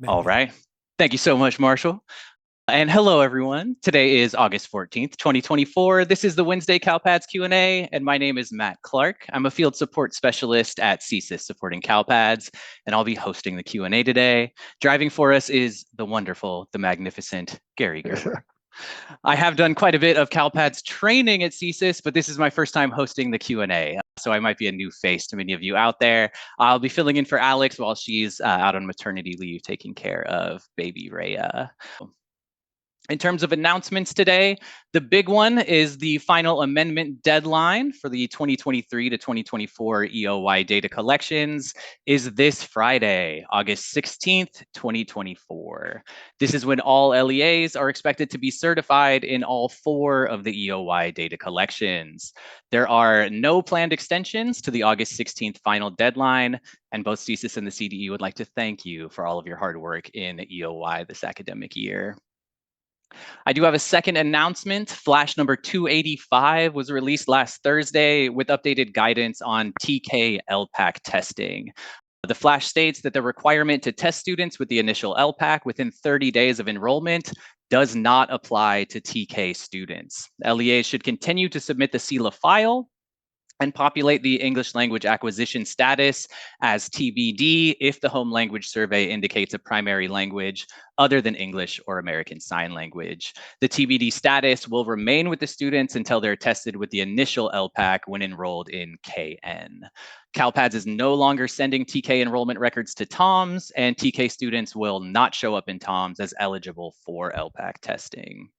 All right. Thank you so much, Marshall. And hello, everyone. Today is August 14th, 2024. This is the Wednesday CalPads Q&A, and my name is Matt Clark. I'm a field support specialist at CSIS supporting CalPads, and I'll be hosting the Q&A today. Driving for us is the wonderful, the magnificent Gary Gerber. I have done quite a bit of CalPads training at CSIS, but this is my first time hosting the Q&A, so I might be a new face to many of you out there. I'll be filling in for Alex while she's out on maternity leave taking care of baby Rhea. In terms of announcements today, the big one is the final amendment deadline for the 2023 to 2024 EOY data collections is this Friday, August 16th, 2024. This is when all LEAs are expected to be certified in all 4 of the EOY data collections. There are no planned extensions to the August 16th final deadline, and both CSIS and the CDE would like to thank you for all of your hard work in EOY this academic year. I do have a second announcement. Flash number 285 was released last Thursday with updated guidance on TK LPAC testing. The flash states that the requirement to test students with the initial LPAC within 30 days of enrollment does not apply to TK students. LEAs should continue to submit the CELA file and populate the English language acquisition status as TBD if the home language survey indicates a primary language other than English or American Sign Language. The TBD status will remain with the students until they're tested with the initial LPAC when enrolled in KN. CalPads is no longer sending TK enrollment records to TOMS, and TK students will not show up in TOMS as eligible for LPAC testing.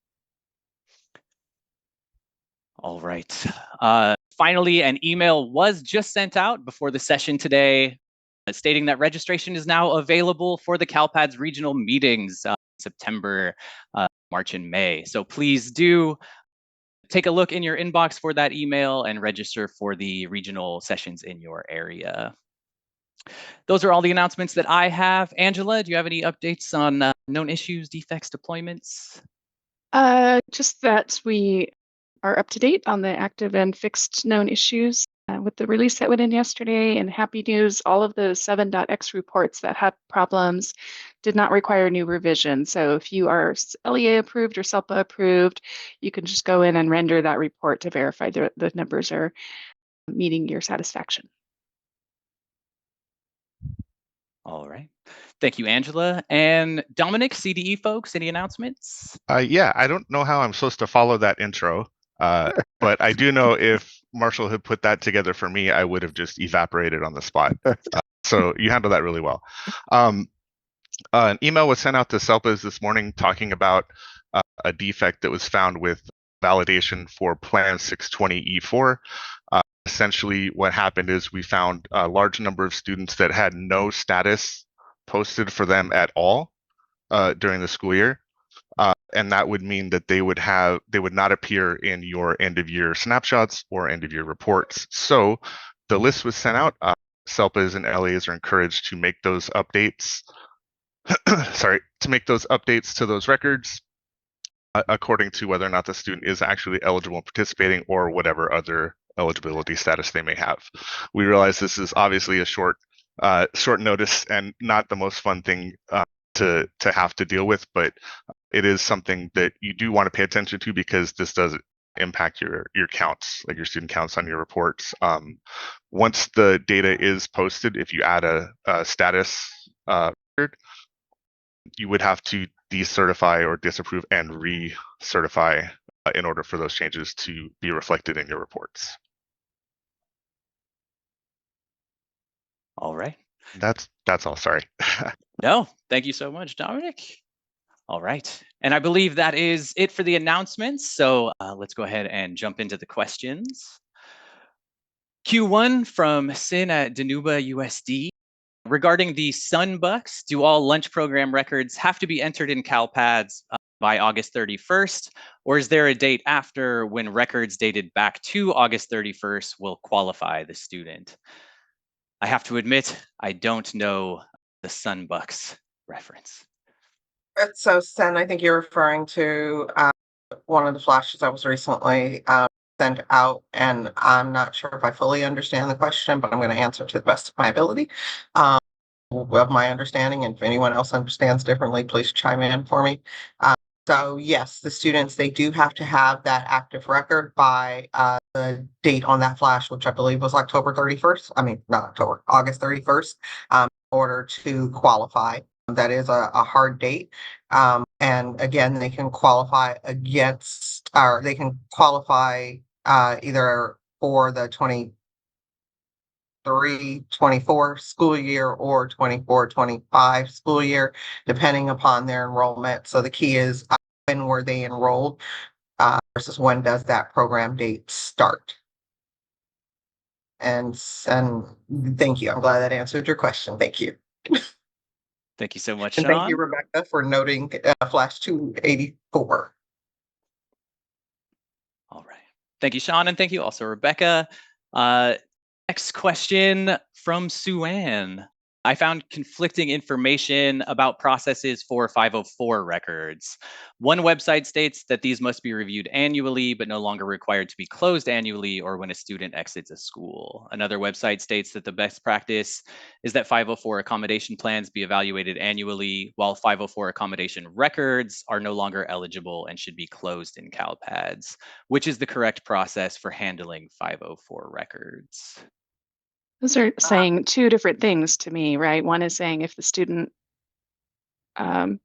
All right. Finally, an email was just sent out before the session today stating that registration is now available for the CalPads regional meetings September, March, and May. So please do take a look in your inbox for that email and register for the regional sessions in your area. Those are all the announcements that I have. Angela, do you have any updates on known issues, defects, deployments? Just that we are up to date on the active and fixed known issues with the release that went in yesterday. And happy news, all of the 7.x reports that had problems did not require new revision. So if you are LEA approved or SELPA approved, you can just go in and render that report to verify the numbers are meeting your satisfaction. All right. Thank you, Angela. And Dominic, CDE folks, any announcements? Yeah, I don't know how I'm supposed to follow that intro, but I do know if Marshall had put that together for me, I would have just evaporated on the spot. So you handled that really well. An email was sent out to SELPAs this morning talking about a defect that was found with validation for Plan 620E4. Essentially, what happened is we found a large number of students that had no status posted for them at all during the school year. And that would mean that they would not appear in your end of year snapshots or end of year reports. So the list was sent out. SELPAs and LAs are encouraged to make those updates. To make those updates to those records according to whether or not the student is actually eligible and participating or whatever other eligibility status they may have. We realize this is obviously a short notice and not the most fun thing to have to deal with, but it is something that you do want to pay attention to because this does impact your counts, like your student counts on your reports. Once the data is posted, if you add a status record, you would have to decertify or disapprove and recertify in order for those changes to be reflected in your reports. All right. That's all. Sorry. No, thank you so much, Dominic. All right. And I believe that is it for the announcements. So let's go ahead and jump into the questions. Q1 from Sin at Danuba USD. Regarding the Sunbucks, do all lunch program records have to be entered in CalPads by August 31st? Or is there a date after when records dated back to August 31st will qualify the student? I have to admit, I don't know the Sunbucks reference. So, Sen, I think you're referring to one of the flashes that was recently sent out, and I'm not sure if I fully understand the question, but I'm going to answer to the best of my ability. of my understanding, and if anyone else understands differently, please chime in for me. So yes, the students, they do have to have that active record by the date on that flash, which I believe was October 31st. I mean, not October, August 31st, in order to qualify. That is a hard date. And again, they can qualify against, or they can qualify either for the 23-24 school year or 24-25 school year, depending upon their enrollment. So the key is when were they enrolled versus when does that program date start? And thank you. I'm glad that answered your question. Thank you. Thank you so much, And thank you, Sean. Rebecca, for noting Flash 284. All right. Thank you, Sean, and thank you also, Rebecca. Next question from Sue-Ann. I found conflicting information about processes for 504 records. One website states that these must be reviewed annually, but no longer required to be closed annually or when a student exits a school. Another website states that the best practice is that 504 accommodation plans be evaluated annually, while 504 accommodation records are no longer eligible and should be closed in CalPADS. Which is the correct process for handling 504 records? Those are saying two different things to me, right? One is saying if the student, the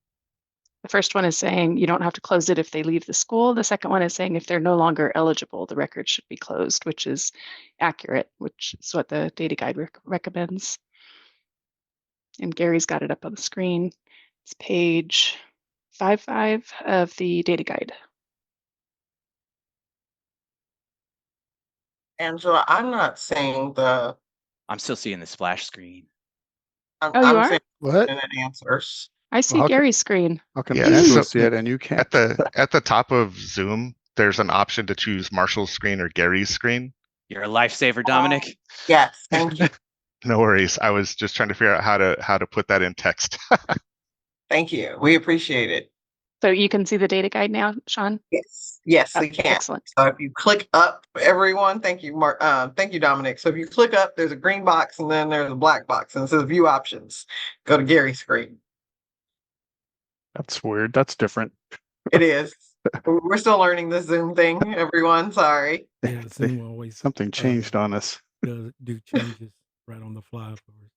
first one is saying you don't have to close it if they leave the school. The second one is saying if they're no longer eligible, the record should be closed, which is accurate, which is what the data guide recommends. And Gary's got it up on the screen. It's page 55 of the data guide. Angela, I'm not saying I'm still seeing the splash screen. Oh, you are? saying What? minute answers. I see how Gary's screen. How come Yeah, Angela so see it and you can't? at the top of Zoom, there's an option to choose Marshall's screen or Gary's screen. You're a lifesaver, Dominic. Yes, thank you. No worries. I was just trying to figure out how to put that in text. Thank you. We appreciate it. So you can see the data guide now, Sean? Yes, we can. Excellent. So if you click up, everyone, thank you, Mark. Thank you, Dominic. So if you click up, there's a green box and then there's a black box and it says view options. Go to Gary's screen. That's weird. That's different. It is. We're still learning the Zoom thing, everyone. Sorry. Yeah, Zoom always Something changed on us. does do changes right on the fly for us.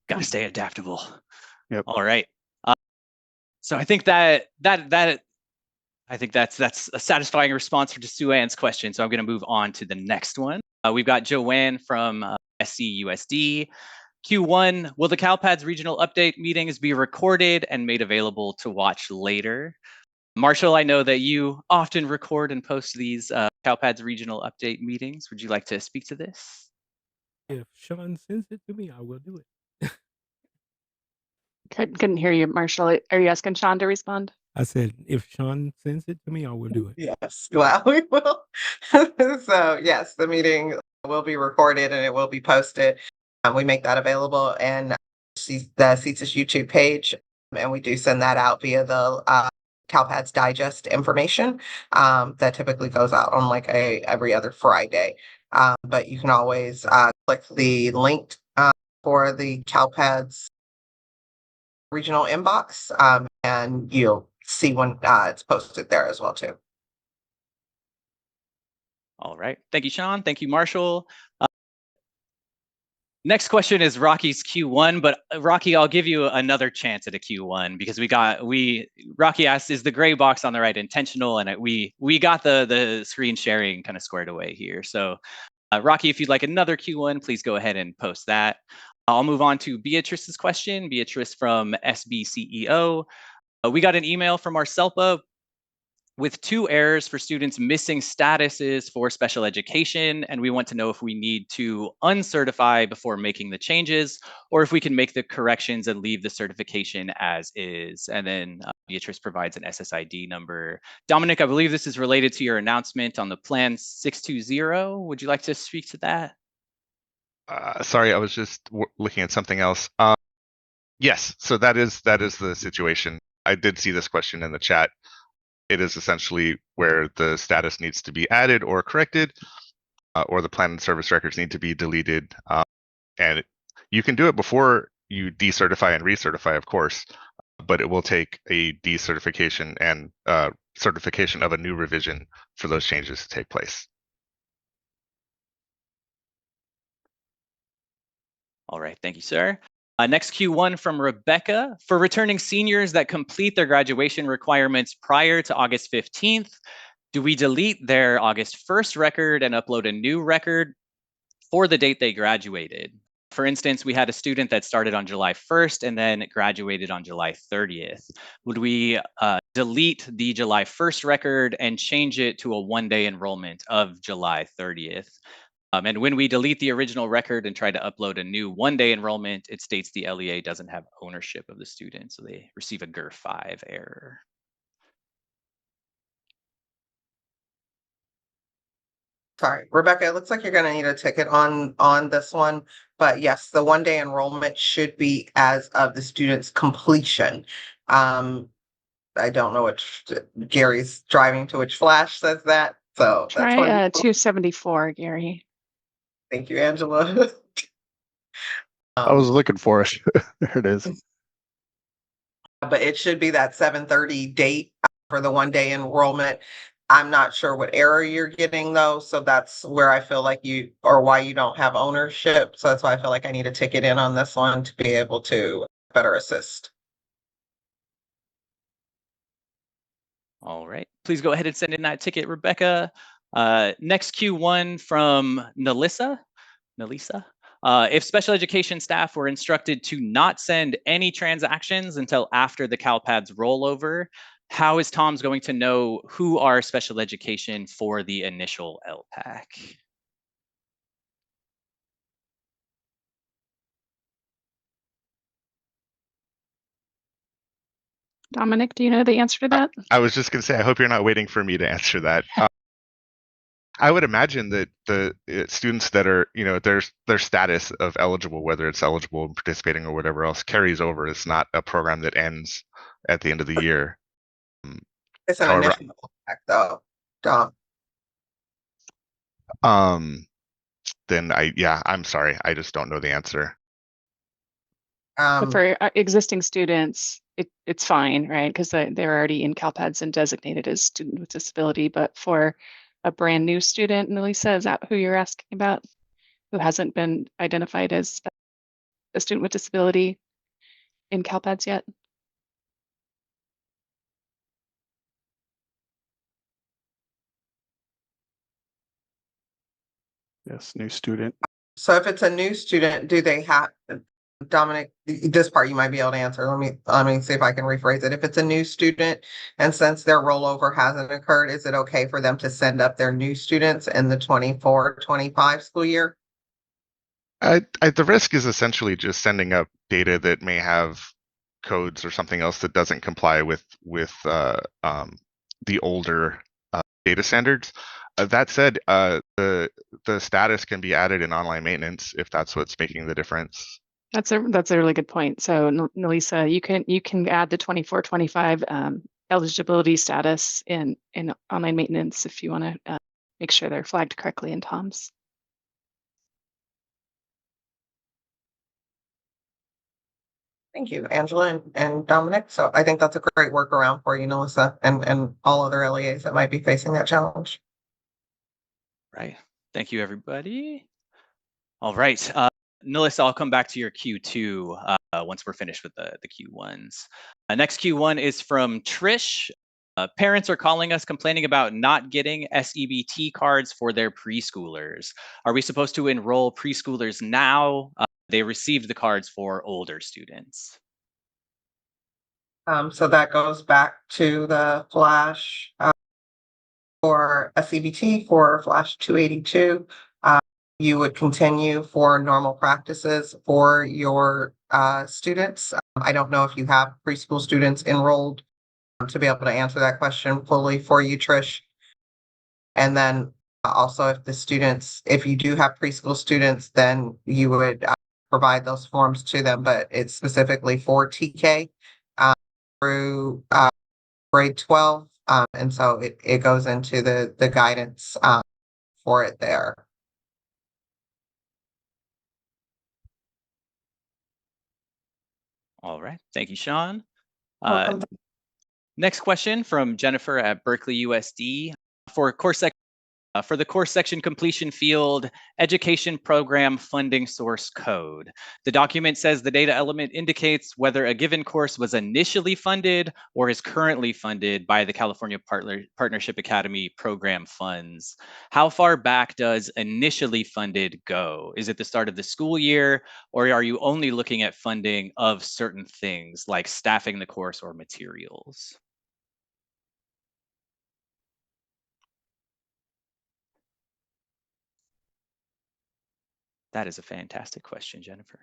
Gotta stay adaptable. Yep. All right. So I think I think that's a satisfying response for Sue-Ann's question. So I'm going to move on to the next one. We've got Joanne from SCUSD. Q1, will the CalPADS regional update meetings be recorded and made available to watch later? Marshall, I know that you often record and post these CalPADS regional update meetings. Would you like to speak to this? If Sean sends it to me, I will do it. Couldn't hear you, Marshall. Are you asking Sean to respond? I said, if Sean sends it to me, I will do it. Yes, glad we will. So yes, the meeting will be recorded and it will be posted. We make that available and the CSIS YouTube page, and we do send that out via the CalPADS Digest information that typically goes out on like every other Friday. But you can always click the link for the CalPADS regional inbox, and you'll see when it's posted there as well too. All right. Thank you, Sean. Thank you, Marshall. Next question is Rocky's Q1, but Rocky, I'll give you another chance at a Q1 because Rocky asked, is the gray box on the right intentional? And we got the screen sharing kind of squared away here. So Rocky, if you'd like another Q1, please go ahead and post that. I'll move on to Beatrice's question. Beatrice from SBCEO. We got an email from our SELPA with 2 errors for students missing statuses for special education, and we want to know if we need to uncertify before making the changes, or if we can make the corrections and leave the certification as is. And then Beatrice provides an SSID number. Dominic, I believe this is related to your announcement on the Plan 620. Would you like to speak to that? Sorry, I was just looking at something else. Yes, so that is the situation. I did see this question in the chat. It is essentially where the status needs to be added or corrected, or the plan and service records need to be deleted. And You can do it before you decertify and recertify, of course, but it will take a decertification and certification of a new revision for those changes to take place. All right, thank you, sir. Next Q1 from Rebecca. For returning seniors that complete their graduation requirements prior to August 15th, do we delete their August 1st record and upload a new record for the date they graduated? For instance, we had a student that started on July 1st and then graduated on July 30th. Would we delete the July 1st record and change it to a one-day enrollment of July 30th? And when we delete the original record and try to upload a new one-day enrollment, it states the LEA doesn't have ownership of the student, so they receive a GER5 error. Sorry, Rebecca, it looks like you're gonna need a ticket on this one, but yes, the one-day enrollment should be as of the student's completion. I don't know which Gary's driving to which flash says that, so that's Try why. 274, Gary. Thank you, Angela. I was looking for it. There it is. But it should be that 7:30 date for the one-day enrollment. I'm not sure what error you're getting though, so that's where I feel like you, or why you don't have ownership. So that's why I feel like I need a ticket in on this one to be able to better assist. All right, please go ahead and send in that ticket, Rebecca. Next Q1 from Nalisa. If special education staff were instructed to not send any transactions until after the CalPADS rollover, how is Tom's going to know who are special education for the initial LPAC? Dominic, do you know the answer to that? I was just going to say, I hope you're not waiting for me to answer that. I would imagine that the students that are, their status of eligible, whether it's eligible and participating or whatever else, carries over. It's not a program that ends at the end of the year. It's an However, initial impact though, Dom. then I'm sorry. I just don't know the answer. But for existing students, it's fine, right? Because they're already in CalPADS and designated as student with disability. But for a brand new student, Melissa, is that who you're asking about? Who hasn't been identified as a student with disability in CalPADS yet? Yes, new student. So if it's a new student, do they have, Dominic, this part you might be able to answer. Let me see if I can rephrase it. If it's a new student and since their rollover hasn't occurred, is it okay for them to send up their new students in the 24-25 school year? The risk is essentially just sending up data that may have codes or something else that doesn't comply with the older data standards. That said, the status can be added in online maintenance if that's what's making the difference. That's a really good point. So Nelisa, you can add the 24-25 eligibility status in online maintenance if you want to make sure they're flagged correctly in TOMS. Thank you, Angela and Dominic. So I think that's a great workaround for you, Melissa, and all other LEAs that might be facing that challenge. Right. Thank you, everybody. All right. Melissa, I'll come back to your Q2 once we're finished with the Q1s. Next Q1 is from Trish. Parents are calling us complaining about not getting SEBT cards for their preschoolers. Are we supposed to enroll preschoolers now? They received the cards for older students. So that goes back to the flash for SEBT for flash 282. You would continue for normal practices for your students. I don't know if you have preschool students enrolled to be able to answer that question fully for you, Trish. And then also if you do have preschool students, then you would provide those forms to them, but it's specifically for TK through grade 12. And so it goes into the guidance for it there. All right. Thank you, Sean. Welcome. Next question from Jennifer at Berkeley USD. For the course section completion field, education program funding source code. The document says the data element indicates whether a given course was initially funded or is currently funded by the California Partnership Academy program funds. How far back does initially funded go? Is it the start of the school year, or are you only looking at funding of certain things like staffing the course or materials? That is a fantastic question, Jennifer.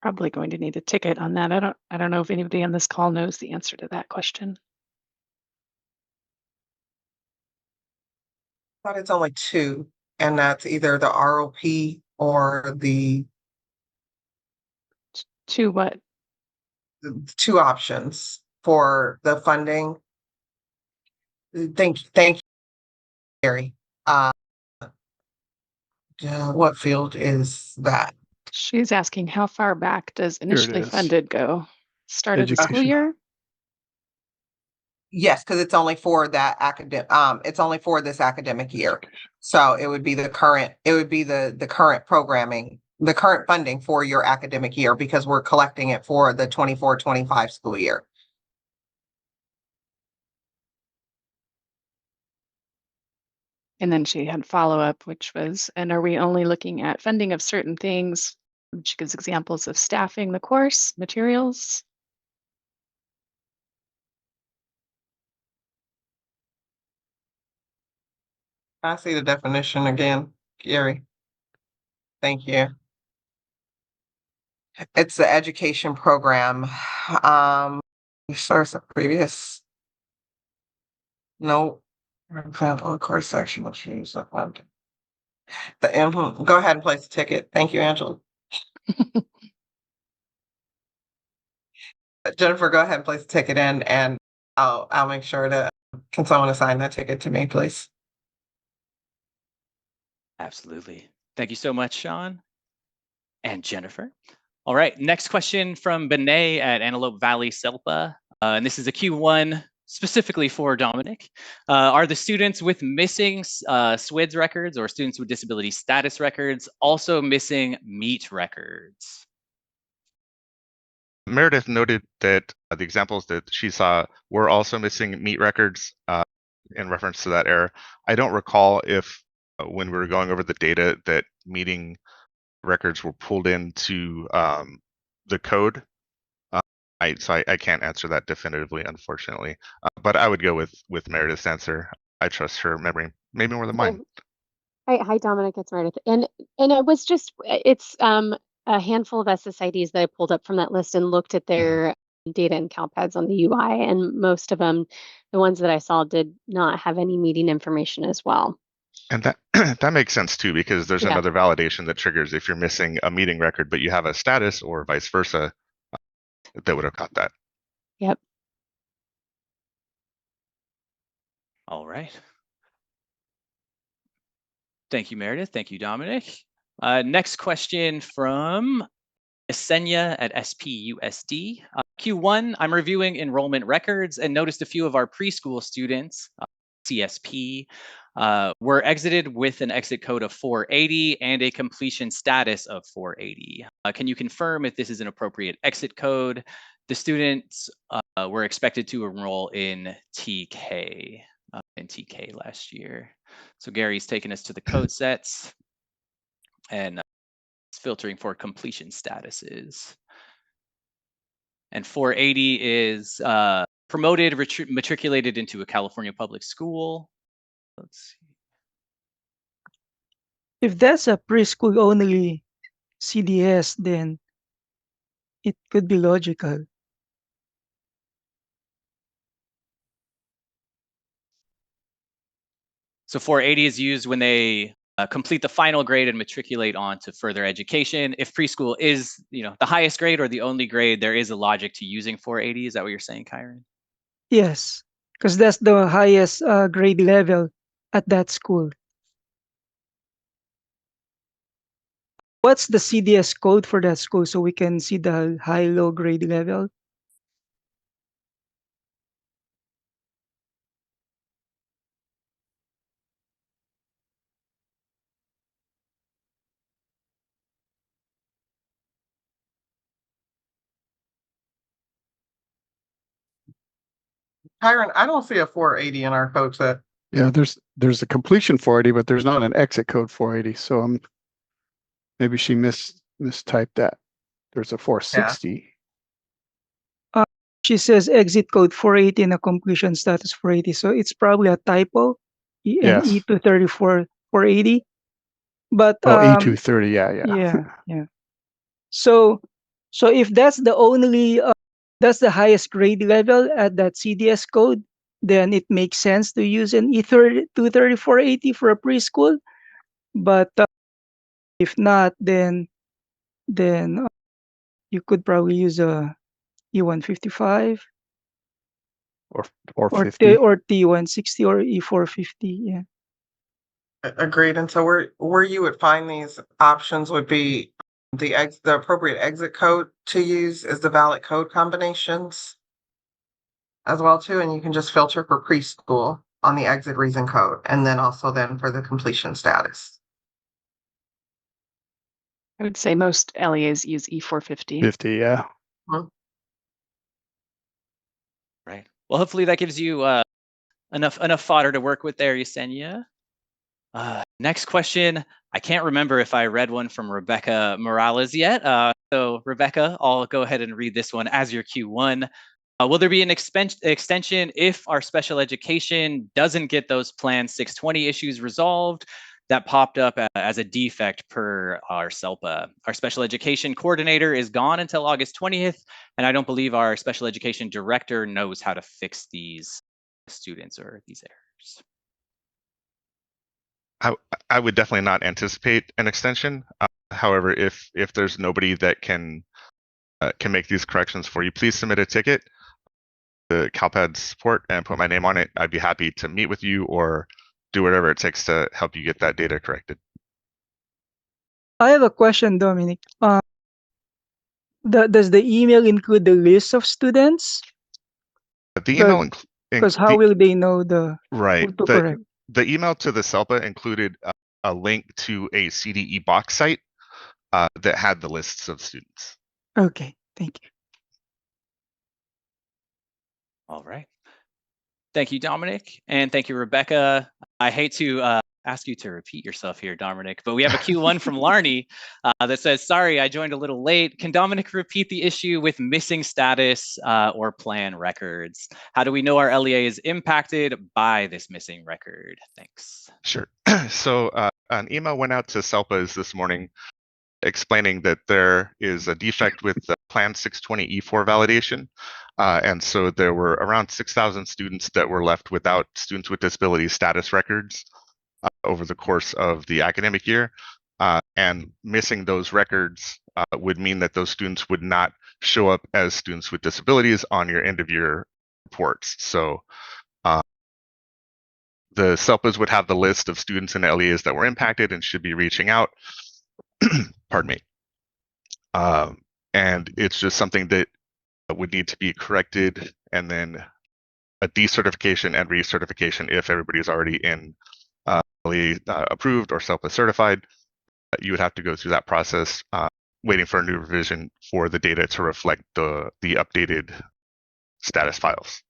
Probably going to need a ticket on that. I don't know if anybody on this call knows the answer to that question. But it's only two, and that's either the ROP or the To what? two options for the funding. Thank you, Gary. What field is that? She's asking how far back does it initially is. funded go? Start of the school Education. year? Yes, because it's only for that academic, it's only for this academic year. So it would be the current programming, the current funding for your academic year, because we're collecting it for the 24-25 school year. And then she had follow-up, which was, and are we only looking at funding of certain things? She gives examples of staffing the course, materials. I see the definition again, Gary. Thank you. It's the education program. Source of previous. No. Example, course section, let's use that one. Go ahead and place the ticket. Thank you, Angela. Jennifer, go ahead and place the ticket in, and I'll make sure to. Can someone assign that ticket to me, please? Absolutely. Thank you so much, Sean and Jennifer. All right, next question from Benet at Antelope Valley SELPA. And this is a Q1 specifically for Dominic. Are the students with missing SWIDS records or students with disability status records also missing MEET records? Meredith noted that the examples that she saw were also missing MEET records in reference to that error. I don't recall if when we were going over the data that meeting records were pulled into the code. I can't answer that definitively, unfortunately. But I would go with Meredith's answer. I trust her memory, maybe more than mine. Hi, Dominic, it's Meredith. And it was just, it's a handful of SSIDs that I pulled up from that list and looked at their data and CalPads on the UI, and most of them, the ones that I saw, did not have any meeting information as well. And that that makes sense too, because there's another validation that triggers if you're missing a meeting record, but you have a status or vice versa, that would have caught that. Yep. All right. Thank you, Meredith. Thank you, Dominic. Next question from Yesenia at SPUSD. Q1, I'm reviewing enrollment records and noticed a few of our preschool students, CSP, were exited with an exit code of 480 and a completion status of 480. Can you confirm if this is an appropriate exit code? The students were expected to enroll in TK last year. So Gary's taken us to the code sets and it's filtering for completion statuses. And 480 is promoted, matriculated into a California public school. Let's see. If that's a preschool only CDS, then it could be logical. So 480 is used when they complete the final grade and matriculate on to further education. If preschool is, the highest grade or the only grade, there is a logic to using 480. Is that what you're saying, Kyron? Yes, because that's the highest grade level at that school. what's the CDS code for that school so we can see the high, low grade level? Tyron, I don't see a 480 in our code set. Yeah, there's a completion 480, but there's not an exit code 480. So maybe she mistyped that. There's a 460. She says exit code 480 and a completion status 480. So it's probably a typo. And Yes. E234 480. But Oh, E230. Yeah. yeah. So if that's the only that's the highest grade level at that CDS code, then it makes sense to use an E23480 for a preschool. But if not, then you could probably use a E155 or 50. or T160 or E450. Yeah. Agreed. And so where you would find these options would be the appropriate exit code to use is the valid code combinations as well too. And you can just filter for preschool on the exit reason code, and then also then for the completion status. I would say most LEAs use E450. 50, yeah. Right. Well, hopefully that gives you enough fodder to work with there, Yesenia. Next question. I can't remember if I read one from Rebecca Morales yet. So Rebecca, I'll go ahead and read this one as your Q1. Will there be an extension if our special education doesn't get those Plan 620 issues resolved that popped up as a defect per our CELPA? Our special education coordinator is gone until August 20th, and I don't believe our special education director knows how to fix these students or these errors. I would definitely not anticipate an extension. However, if there's nobody that can make these corrections for you, please submit a ticket to CalPADS support and put my name on it. I'd be happy to meet with you or do whatever it takes to help you get that data corrected. I have a question, Dominic. Does the email include the list of students? The email because how will they know who to correct? The email to the CELPA included a link to a CDE box site that had the lists of students. Okay, thank you. All right. Thank you, Dominic. And thank you, Rebecca. I hate to ask you to repeat yourself here, Dominic, but we have a Q1 from Larnie that says, sorry, I joined a little late. Can Dominic repeat the issue with missing status or plan records? How do we know our LEA is impacted by this missing record? Thanks. Sure. So an email went out to CELPAs this morning explaining that there is a defect with the Plan 620 E4 validation. And so there were around 6,000 students that were left without students with disabilities status records over the course of the academic year. And missing those records would mean that those students would not show up as students with disabilities on your end of year reports. So the CELPAs would have the list of students and LEAs that were impacted and should be reaching out. Pardon me. And it's just something that would need to be corrected, and then a decertification and recertification if everybody's already in LEA approved or CELPA certified. You would have to go through that process, waiting for a new revision for the data to reflect the updated status files.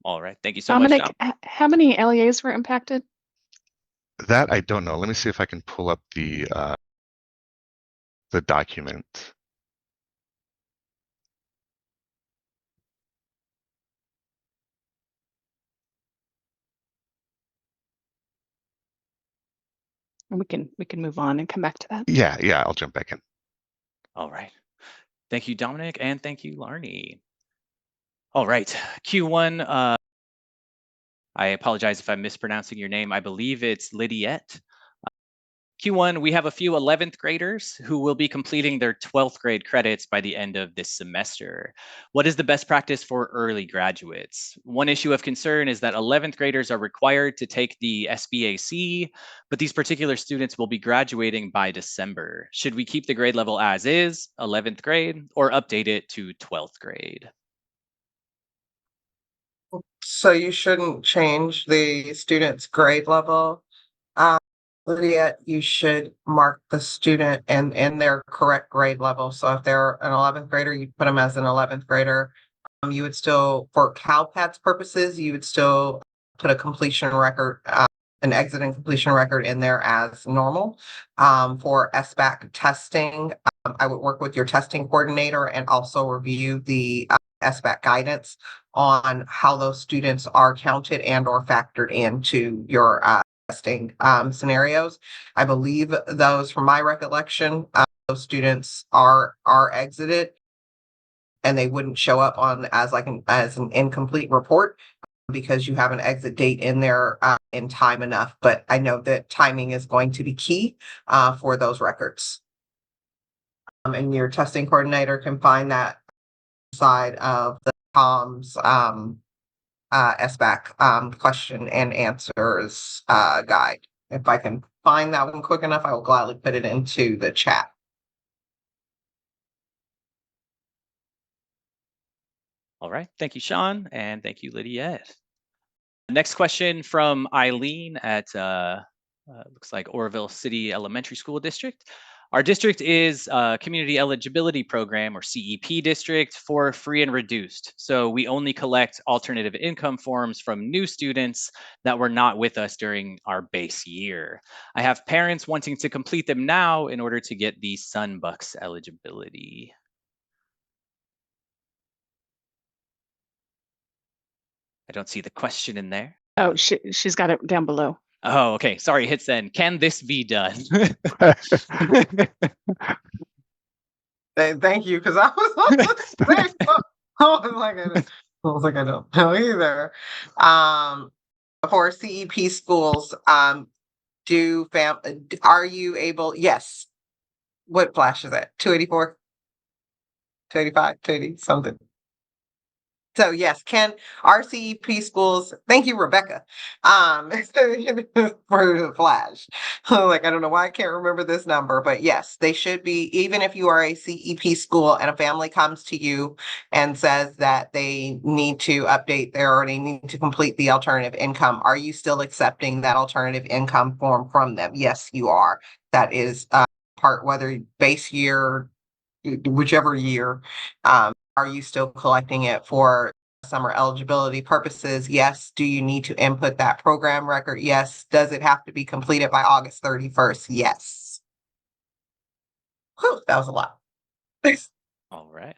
All right, thank you so much, Dominic. How many LEAs were impacted? That I don't know. Let me see if I can pull up the document. We can move on and come back to that. Yeah, I'll jump back in. All right. Thank you, Dominic, and thank you, Larnie. All right, Q1. I apologize if I'm mispronouncing your name. I believe it's Lydiette. Q1, we have a few 11th graders who will be completing their 12th grade credits by the end of this semester. What is the best practice for early graduates? One issue of concern is that 11th graders are required to take the SBAC, but these particular students will be graduating by December. Should we keep the grade level as is, 11th grade, or update it to 12th grade? So you shouldn't change the student's grade level. Lydia, you should mark the student in their correct grade level. So if they're an 11th grader, you put them as an 11th grader. You would still, for CALPADS purposes, you would still put a completion record, an exit and completion record in there as normal. For SBAC testing, I would work with your testing coordinator and also review the SBAC guidance on how those students are counted and or factored into your testing scenarios. I believe those, from my recollection, those students are exited and they wouldn't show up on as an incomplete report because you have an exit date in there in time enough. But I know that timing is going to be key for those records. And your testing coordinator can find that side of the Tom's SBAC question and answers guide. If I can find that one quick enough, I will gladly put it into the chat. All right, thank you, Sean, and thank you, Lydiette. Next question from Eileen at looks like Oroville City Elementary School District. Our district is a Community Eligibility Program, or CEP district, for free and reduced. So we only collect alternative income forms from new students that were not with us during our base year. I have parents wanting to complete them now in order to get the Sunbucks eligibility. I don't see the question in there. Oh, she's got it down below. Oh, okay. Sorry, hit send. Can this be done? Thank you, because I was on the same. I was like, I don't know either. For CEP schools, are you able? Yes. What flash is that? 284, 285, 280 something. So yes, can RCEP schools, thank you, Rebecca, for the flash. Like, I don't know why I can't remember this number, but yes, they should be, even if you are a CEP school and a family comes to you and says that they need to update or they need to complete the alternative income, are you still accepting that alternative income form from them? Yes, you are. That is part, whether base year, whichever year, are you still collecting it for summer eligibility purposes? Yes. Do you need to input that program record? Yes. Does it have to be completed by August 31st? Yes. Whew, that was a lot. All right.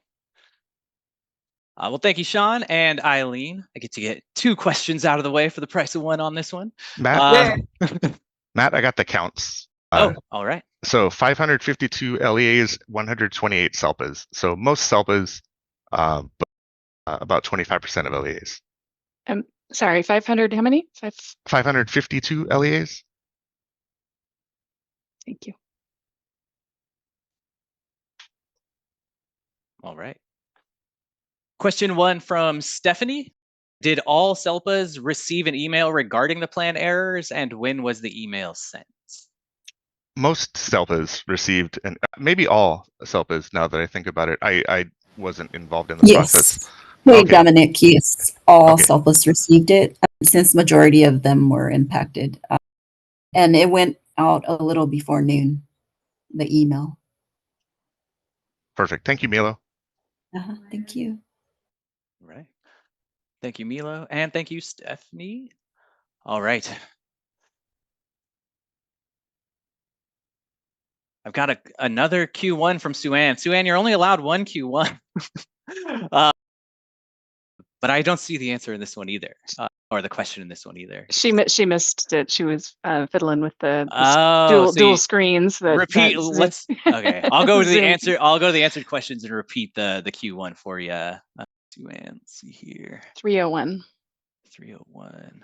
Well, thank you, Sean and Eileen. I get to get 2 questions out of the way for the price of 1 on this one. Matt, Matt, I got the counts. All right. So 552 LEAs, 128 SELPAs. So most SELPAs, but about 25% of LEAs. Sorry, 500, how many? 552 LEAs. Thank you. All right. Question 1 from Stephanie. Did all SELPAs receive an email regarding the plan errors, and when was the email sent? Most SELPAs received, and maybe all SELPAs, now that I think about it. I wasn't involved in the process. Hey, Okay. Dominic, yes, all Okay. SELPAs received it since majority of them were impacted. And it went out a little before noon, the email. Perfect. Thank you, Milo. Thank you. All right. Thank you, Milo, and thank you, Stephanie. All right. I've got another Q1 from Sue-Ann. Sue-Ann, you're only allowed 1 Q1. But I don't see the answer in this one either, or the question in this one either. She missed it. She was fiddling with the dual screens. Repeat. Let's. Okay, I'll go to the Zoom. answer. I'll go to the answered questions and repeat the Q1 for you. Sue-Ann, let's see here. 301. 301.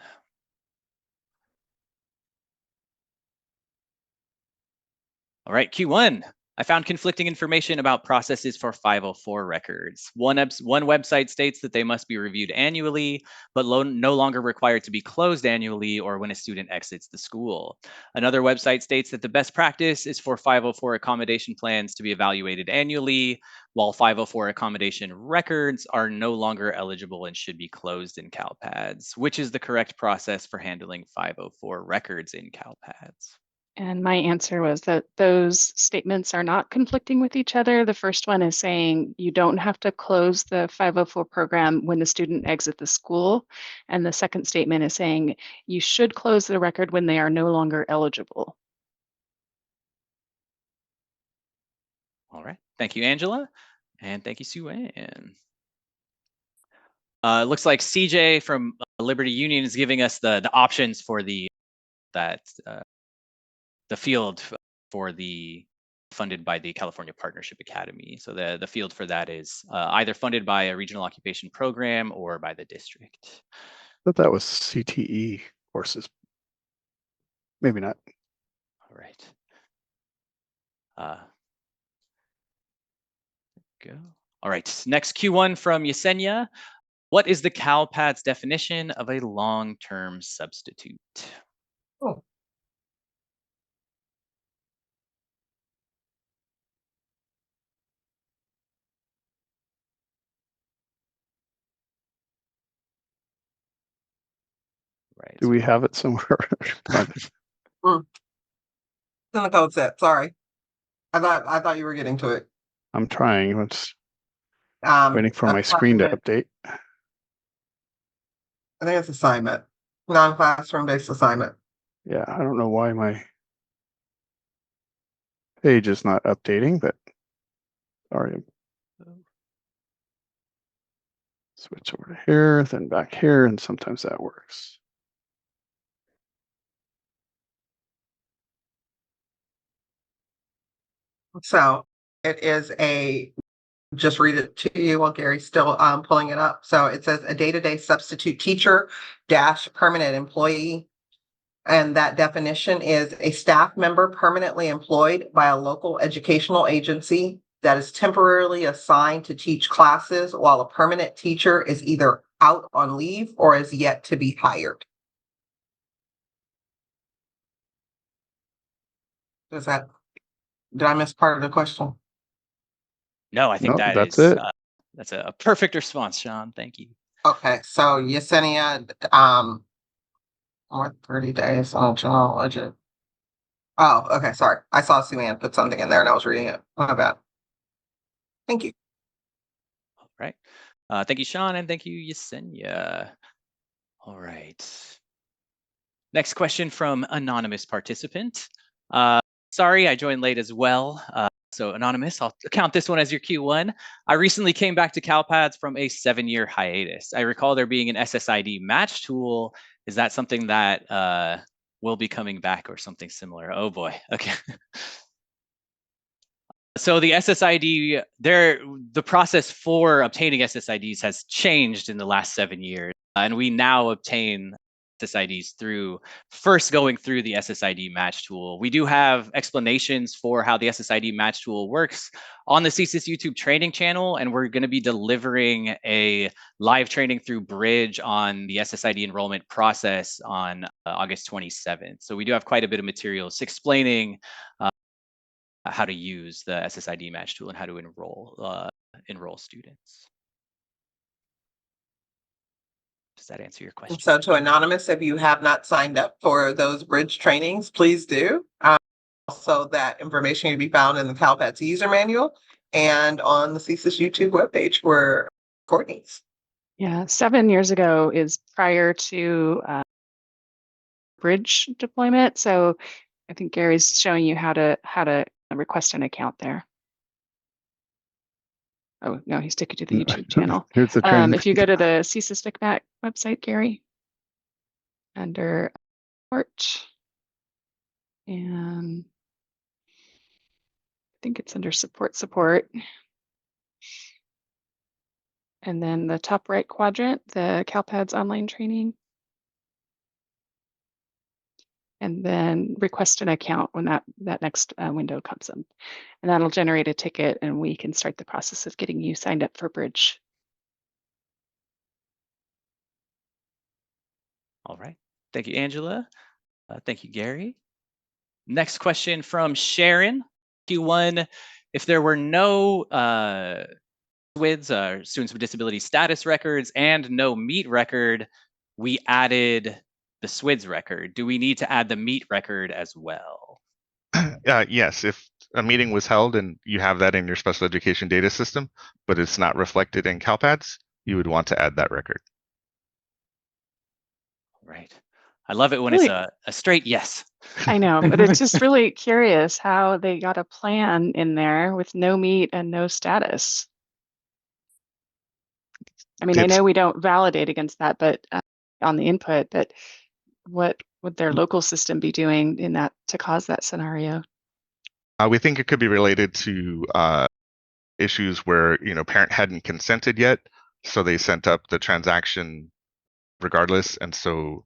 All right, Q1. I found conflicting information about processes for 504 records. One website states that they must be reviewed annually, but no longer required to be closed annually or when a student exits the school. Another website states that the best practice is for 504 accommodation plans to be evaluated annually, while 504 accommodation records are no longer eligible and should be closed in CalPADS. Which is the correct process for handling 504 records in CalPADS? And my answer was that those statements are not conflicting with each other. The first one is saying you don't have to close the 504 program when the student exits the school. And the second statement is saying you should close the record when they are no longer eligible. All right. Thank you, Angela. And thank you, Sue Ann. Looks like CJ from Liberty Union is giving us the options for the field for the funded by the California Partnership Academy. So the field for that is either funded by a regional occupation program or by the district. I thought that was CTE courses. Maybe not. All right. Go. All right. Next Q1 from Yesenia. What is the CalPADS definition of a long-term substitute? Oh. Right. Do we have it somewhere? It's in the code set. Sorry. I thought you were getting to it. I'm trying. It's waiting for my screen to update. I think it's assignment. Non-classroom based assignment. Yeah, I don't know why my page is not updating, but sorry. Switch over to here, then back here, and sometimes that works. So it is just read it to you while Gary's still pulling it up. So it says a day-to-day substitute teacher dash permanent employee. And that definition is a staff member permanently employed by a local educational agency that is temporarily assigned to teach classes while a permanent teacher is either out on leave or is yet to be hired. Did I miss part of the question? No, I think No, that's it. That's a perfect response, Sean. Thank you. Okay, so Yesenia, what 30 days on general budget? Oh, okay, sorry. I saw Sue Ann put something in there and I was reading it. My bad. Thank you. All right. Thank you, Sean, and thank you, Yesenia. All right. Next question from anonymous participant. Sorry, I joined late as well. So anonymous, I'll count this one as your Q1. I recently came back to CalPADS from a 7-year hiatus. I recall there being an SSID match tool. Is that something that will be coming back or something similar? Oh boy, okay. So the SSID, the process for obtaining SSIDs has changed in the last 7 years. And we now obtain SSIDs through first going through the SSID match tool. We do have explanations for how the SSID match tool works on the CSIS YouTube training channel, and we're going to be delivering a live training through Bridge on the SSID enrollment process on August 27th. So we do have quite a bit of materials explaining how to use the SSID match tool and how to enroll students. Does that answer your question? So to anonymous, if you have not signed up for those bridge trainings, please do. Also, that information can be found in the CalPADS user manual and on the CSIS YouTube webpage for recordings. Yeah, 7 years ago is prior to bridge deployment. So I think Gary's showing you how to request an account there. Oh, no, he's taking you to the YouTube channel. Here's the training. If you go to the CSIS StickMac website, Gary, under support, and I think it's under support. And then the top right quadrant, the CalPADS online training. and then request an account when that next window comes up. And that'll generate a ticket, and we can start the process of getting you signed up for Bridge. All right. Thank you, Angela. Thank you, Gary. Next question from Sharon. Q1, if there were no SWIDs, students with disability status records, and no meet record, we added the SWIDs record. Do we need to add the meet record as well? Yes, if a meeting was held and you have that in your special education data system, but it's not reflected in CalPADS, you would want to add that record. Right. I love it when Really? it's a straight yes. I know, but it's just really curious how they got a plan in there with no meet and no status. I mean, I know we don't validate against that, but on the input, but what would their local system be doing in that to cause that scenario? We think it could be related to issues where parent hadn't consented yet, so they sent up the transaction regardless, and so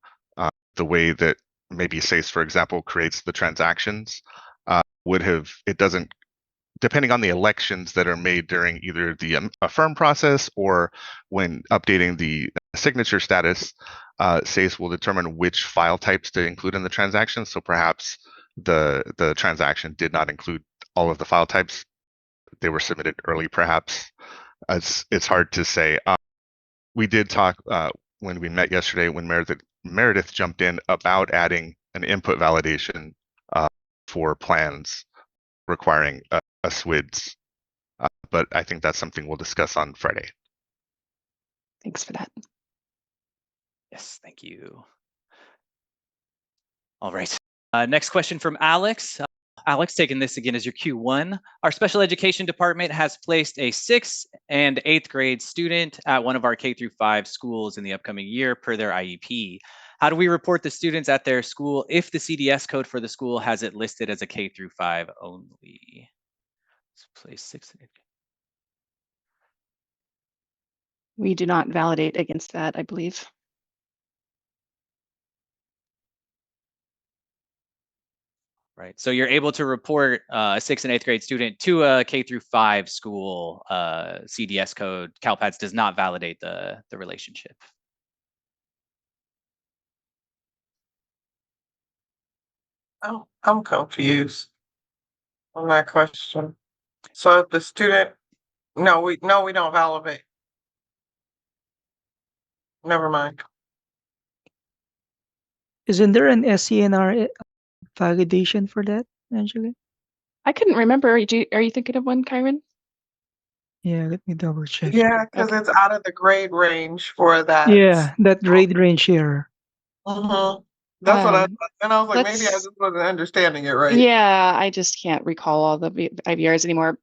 the way that maybe SACE, for example, creates the transactions it doesn't, depending on the elections that are made during either the affirm process or when updating the signature status, SACE will determine which file types to include in the transaction. So perhaps the transaction did not include all of the file types. They were submitted early, perhaps. It's hard to say. We did talk when we met yesterday, when Meredith jumped in about adding an input validation for plans requiring a SWIDS, but I think that's something we'll discuss on Friday. Thanks for that. Yes, thank you. All right. Next question from Alex. Alex, taking this again as your Q1. Our special education department has placed a 6th and 8th grade student at one of our K-5 schools in the upcoming year per their IEP. How do we report the students at their school if the CDS code for the school has it listed as a K-5 only? Let's place 6th and 8th. We do not validate against that, I believe. Right. So you're able to report a 6th and 8th grade student to a K-5 school CDS code. CalPADS does not validate the relationship. Oh, I'm confused on that question. So if the student, no, we don't validate. Never mind. Isn't there an SCNR validation for that, Angela? I couldn't remember. Are you thinking of one, Kyron? Yeah, let me double check. Yeah, because it's out of the grade range for that. Yeah, that grade range here. Mm-hmm. That's what I thought. And I was like, maybe I let's- just wasn't understanding it right. Yeah, I just can't recall all the IVRs anymore.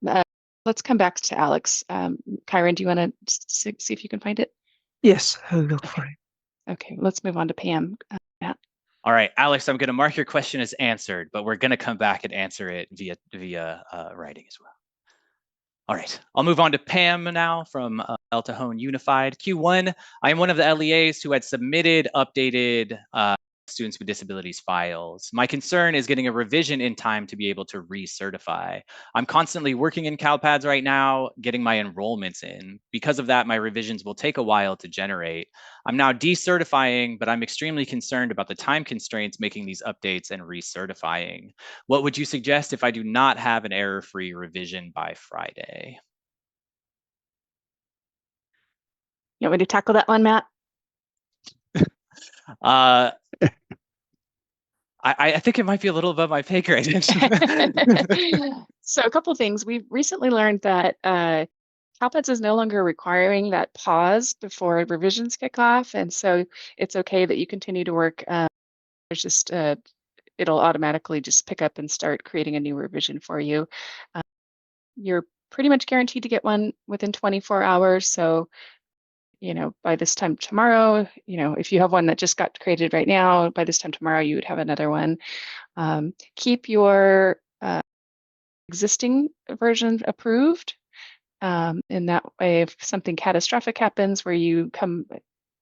Let's come back to Alex. Kyron, do you want to see if you can find it? Yes, I'll look for it. Okay, let's move on to Pam. Matt. All right, Alex, I'm going to mark your question as answered, but we're going to come back and answer it via writing as well. All right, I'll move on to Pam now from El Cajon Unified. Q1, I am one of the LEAs who had submitted updated students with disabilities files. My concern is getting a revision in time to be able to recertify. I'm constantly working in CalPADS right now, getting my enrollments in. Because of that, my revisions will take a while to generate. I'm now decertifying, but I'm extremely concerned about the time constraints making these updates and recertifying. What would you suggest if I do not have an error-free revision by Friday? You want me to tackle that one, Matt? I think it might be a little above my pay grade. So a couple of things. We've recently learned that CalPADS is no longer requiring that pause before revisions kick off. And so it's okay that you continue to work. There's just, it'll automatically just pick up and start creating a new revision for you. You're pretty much guaranteed to get one within 24 hours. So by this time tomorrow, if you have one that just got created right now, by this time tomorrow, you would have another one. Keep your existing version approved. In that way, if something catastrophic happens where you come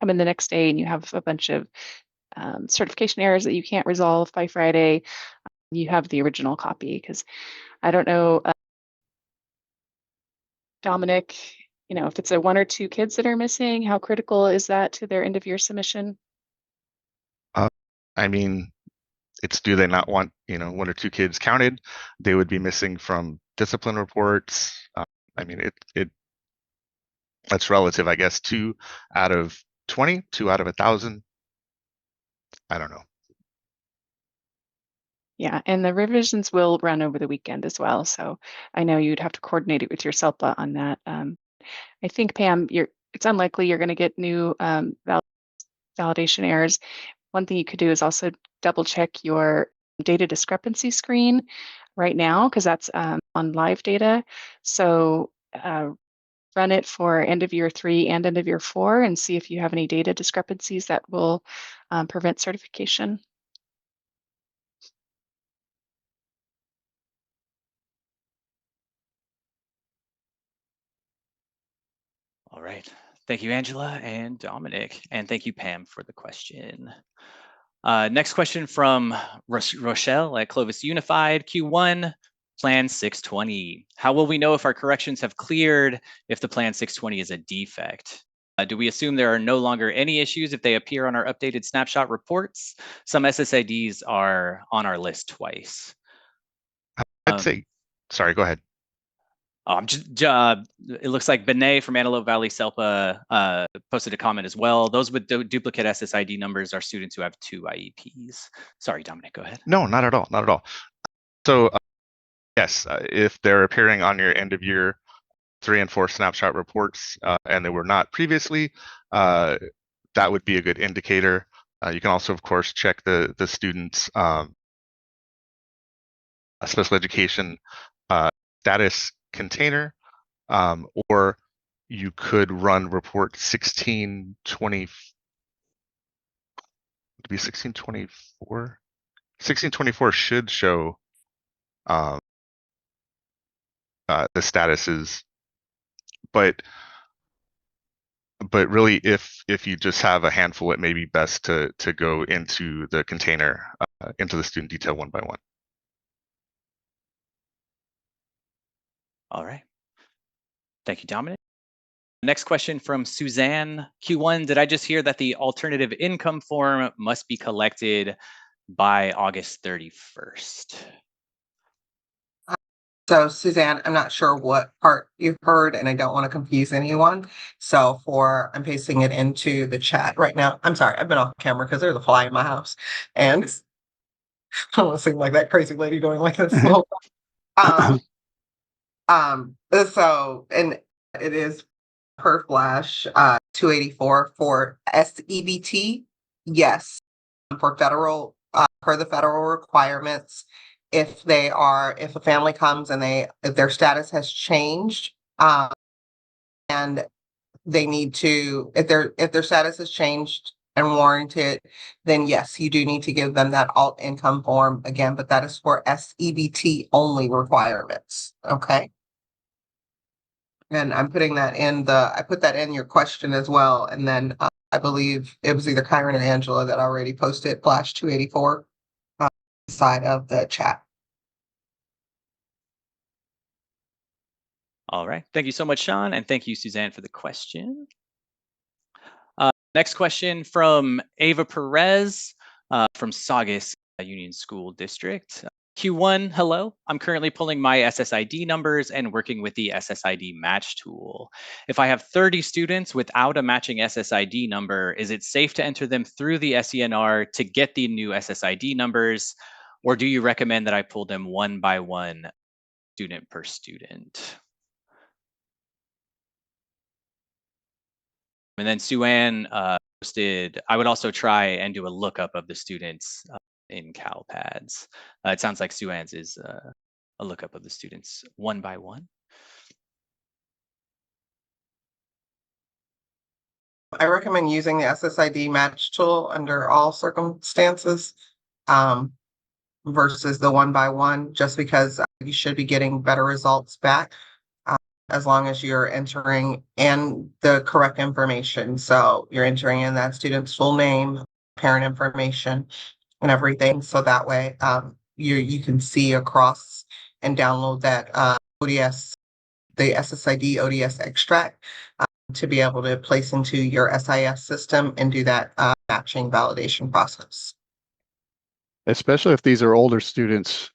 in the next day and you have a bunch of certification errors that you can't resolve by Friday, you have the original copy. Because I don't know, Dominic, if it's a 1 or 2 kids that are missing, how critical is that to their end of year submission? I mean, it's, do they not want 1 or 2 kids counted? They would be missing from discipline reports. I mean, that's relative, I guess. 2 out of 20, 2 out of 1,000. I don't know. Yeah, and the revisions will run over the weekend as well. So I know you'd have to coordinate it with your SELPA on that. I think, Pam, it's unlikely you're going to get new validation errors. One thing you could do is also double check your data discrepancy screen right now, because that's on live data. So run it for end of year 3 and end of year 4 and see if you have any data discrepancies that will prevent certification. All right. Thank you, Angela and Dominic. And thank you, Pam, for the question. Next question from Rochelle at Clovis Unified. Q1, Plan 620. How will we know if our corrections have cleared if the Plan 620 is a defect? Do we assume there are no longer any issues if they appear on our updated snapshot reports? Some SSIDs are on our list twice. I'd say, sorry, go ahead. It looks like Benet from Antelope Valley SELPA posted a comment as well. Those with duplicate SSID numbers are students who have 2 IEPs. Sorry, Dominic, go ahead. No, not at all. Not at all. So yes, if they're appearing on your end of year 3 and 4 snapshot reports and they were not previously, that would be a good indicator. You can also, of course, check the student's special education status container, or you could run report 1620. To be 1624. 1624 should show the statuses, but really, if you just have a handful, it may be best to go into the container, into the student detail one by one. All right. Thank you, Dominic. Next question from Suzanne. Q1, did I just hear that the alternative income form must be collected by August 31st? So Suzanne, I'm not sure what part you heard and I don't want to confuse anyone. So I'm pasting it into the chat right now. I'm sorry, I've been off camera because there's a fly in my house and I don't want to seem like that crazy lady going like this the whole time. So, and it is per flash 284 for SEBT. Yes, for federal, per the federal requirements. If a family comes and if their status has changed, and they need to, if their status has changed and warranted, then yes, you do need to give them that alt income form again, but that is for SEBT only requirements. Okay. And I'm putting that I put that in your question as well. And then I believe it was either Kyron or Angela that already posted flash 284 side of the chat. All right. Thank you so much, Sean. And thank you, Suzanne, for the question. Next question from Ava Perez from Saugus Union School District. Q1, hello. I'm currently pulling my SSID numbers and working with the SSID match tool. If I have 30 students without a matching SSID number, is it safe to enter them through the SENR to get the new SSID numbers? Or do you recommend that I pull them one by one, student per student? And then Sue-Ann posted, I would also try and do a lookup of the students in CalPads. It sounds like Sue-Ann's is a lookup of the students one by one. I recommend using the SSID match tool under all circumstances versus the one by one, just because you should be getting better results back as long as you're entering in the correct information. So you're entering in that student's full name, parent information and everything. So that way, you can see across and download that ODS, the SSID ODS extract, to be able to place into your SIS system and do that matching validation process. Especially if these are older students,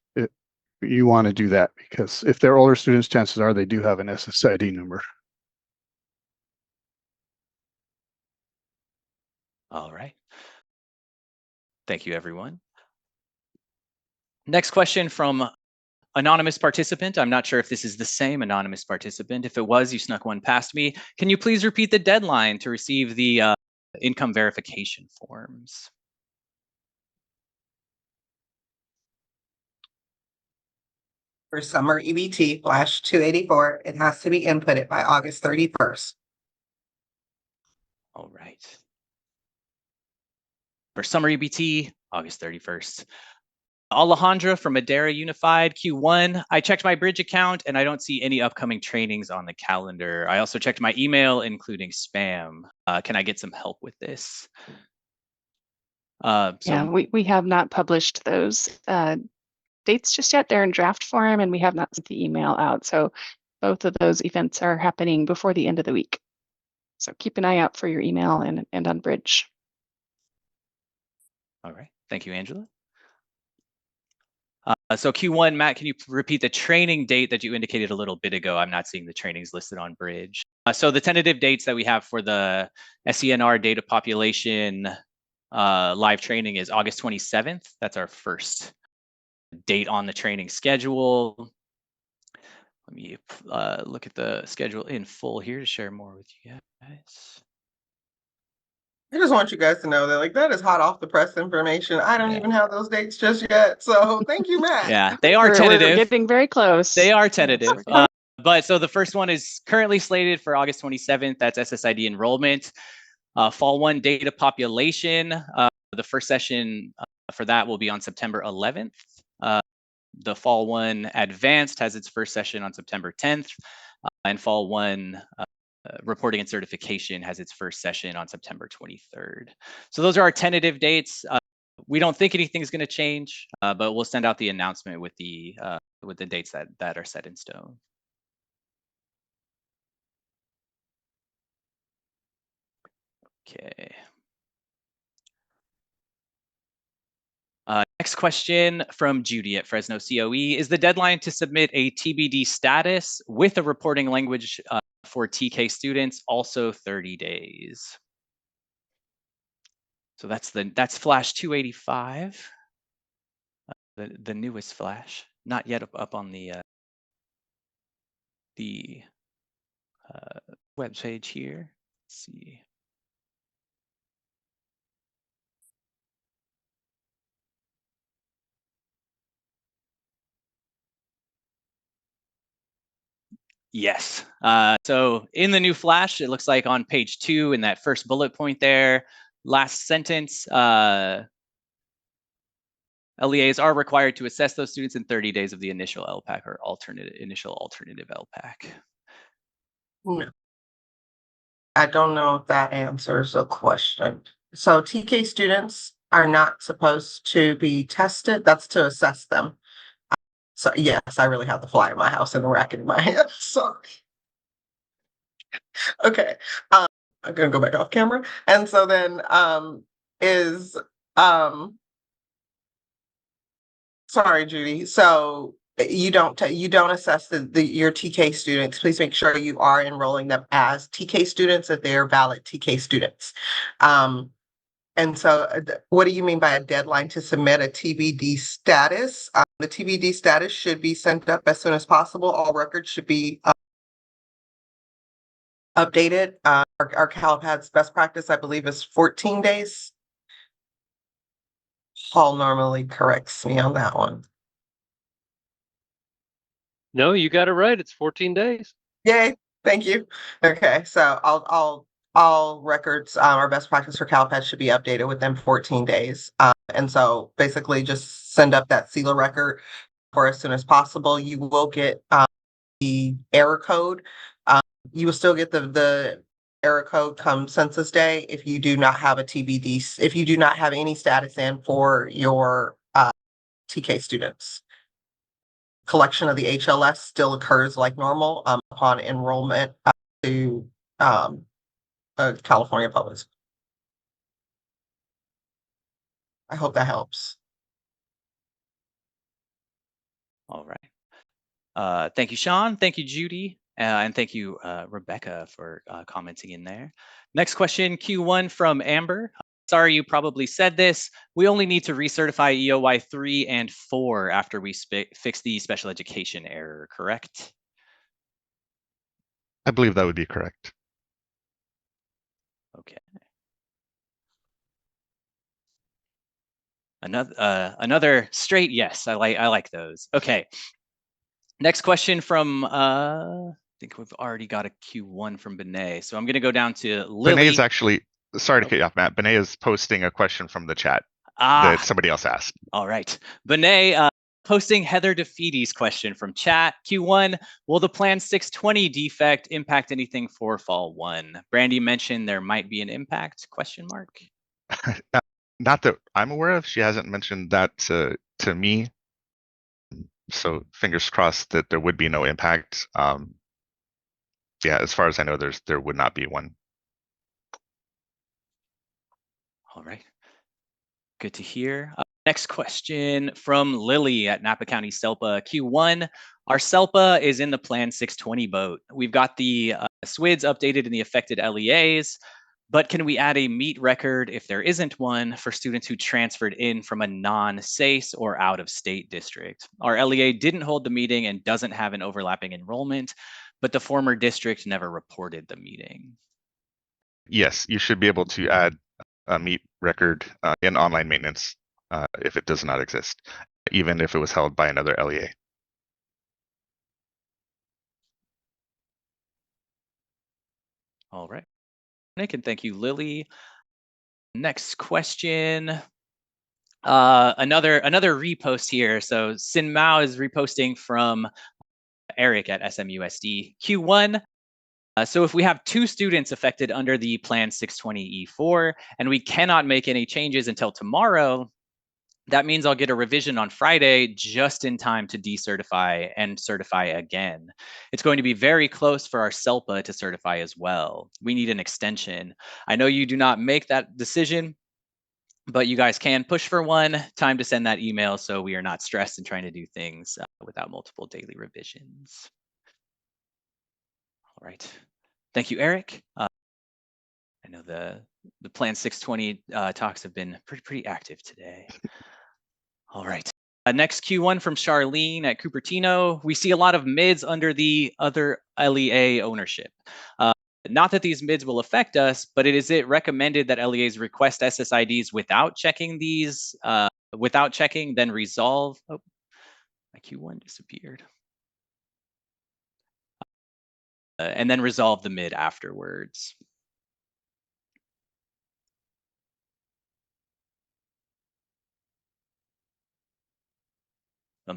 you want to do that, because if they're older students, chances are they do have an SSID number. All right. Thank you, everyone. Next question from anonymous participant. I'm not sure if this is the same anonymous participant. If it was, you snuck one past me. Can you please repeat the deadline to receive the income verification forms? For summer EBT Flash 284, it has to be inputted by August 31st. All right. For summer EBT, August 31st. Alejandra from Madera Unified Q1. I checked my Bridge account and I don't see any upcoming trainings on the calendar. I also checked my email, including spam. Can I get some help with this? Yeah, we have not published those dates just yet. They're in draft form and we have not sent the email out. So both of those events are happening before the end of the week. So keep an eye out for your email and on Bridge. All right. Thank you, Angela. So Q1, Matt, can you repeat the training date that you indicated a little bit ago? I'm not seeing the trainings listed on Bridge. So the tentative dates that we have for the SENR data population live training is August 27th. That's our first date on the training schedule. Let me look at the schedule in full here to share more with you guys. I just want you guys to know that that is hot off the press information. I don't even have those dates just yet. So thank you, Matt. Yeah, they are tentative. We're getting very close. They are tentative. But so the first one is currently slated for August 27th. That's SSID enrollment. Fall 1 data population. The first session for that will be on September 11th. The Fall 1 advanced has its first session on September 10th. And Fall 1 reporting and certification has its first session on September 23rd. So those are our tentative dates. We don't think anything's going to change, but we'll send out the announcement with the dates that are set in stone. Okay. Next question from Judy at Fresno COE. Is the deadline to submit a TBD status with a reporting language for TK students also 30 days? So that's Flash 285, the newest Flash, not yet up on the web page here. Let's see. Yes. So in the new Flash, it looks like on page 2 in that first bullet point there, last sentence, LEAs are required to assess those students in 30 days of the initial LPAC or initial alternative LPAC. No. I don't know if that answers the question. So TK students are not supposed to be tested. That's to assess them. So yes, I really have the fly in my house and the racket in my hand. Sorry. Okay. I'm gonna go back off camera. And so then sorry, Judy. So you don't assess your TK students. Please make sure you are enrolling them as TK students, that they are valid TK students. And so what do you mean by a deadline to submit a TBD status? The TBD status should be sent up as soon as possible. All records should be updated. Our CALPADS best practice, I believe, is 14 days. Paul normally corrects me on that one. No, you got it right. It's 14 days. Yay. Thank you. Okay. So all records, our best practice for CALPADS should be updated within 14 days. And so basically just send up that SELA record for as soon as possible. You will get the error code. You will still get the error code come census day if you do not have a TBD, if you do not have any status in for your TK students. Collection of the HLS still occurs like normal upon enrollment to California Public School. I hope that helps. All right. Thank you, Sean. Thank you, Judy. And thank you, Rebecca, for commenting in there. Next question, Q1 from Amber. Sorry, you probably said this. We only need to recertify EOY 3 and 4 after we fix the special education error, correct? I believe that would be correct. Okay. Another straight yes. I like those. Okay. Next question from I think we've already got a Q1 from Benet. So I'm going to go down to Lily. Benet is actually, sorry to cut you off, Matt. Benet is posting a question from the chat that somebody else asked. All right. Benet posting Heather DeFeedy's question from chat. Q1, will the Plan 620 defect impact anything for Fall 1? Brandy mentioned there might be an impact, question mark. Not that I'm aware of. She hasn't mentioned that to me. So fingers crossed that there would be no impact. Yeah, as far as I know, there would not be one. All right. Good to hear. Next question from Lily at Napa County SELPA. Q1, our SELPA is in the Plan 620 boat. We've got the SWIDs updated in the affected LEAs, but can we add a meet record if there isn't one for students who transferred in from a non-SACE or out-of-state district? Our LEA didn't hold the meeting and doesn't have an overlapping enrollment, but the former district never reported the meeting. Yes, you should be able to add a meet record in online maintenance if it does not exist, even if it was held by another LEA. All right, Nick, and thank you, Lily. Next question. Another repost here. So Sin Mao is reposting from Eric at SMUSD. Q1. So if we have 2 students affected under the Plan 620 E4 and we cannot make any changes until tomorrow, that means I'll get a revision on Friday just in time to decertify and certify again. It's going to be very close for our SELPA to certify as well. We need an extension. I know you do not make that decision, but you guys can push for one. Time to send that email so we are not stressed in trying to do things without multiple daily revisions. All right. Thank you, Eric. I know the Plan 620 talks have been pretty active today. All right. Next Q1 from Charlene at Cupertino. We see a lot of mids under the other LEA ownership. Not that these mids will affect us, but is it recommended that LEAs request SSIDs without checking these, then resolve? Oh, my Q1 disappeared. And then resolve the mid afterwards.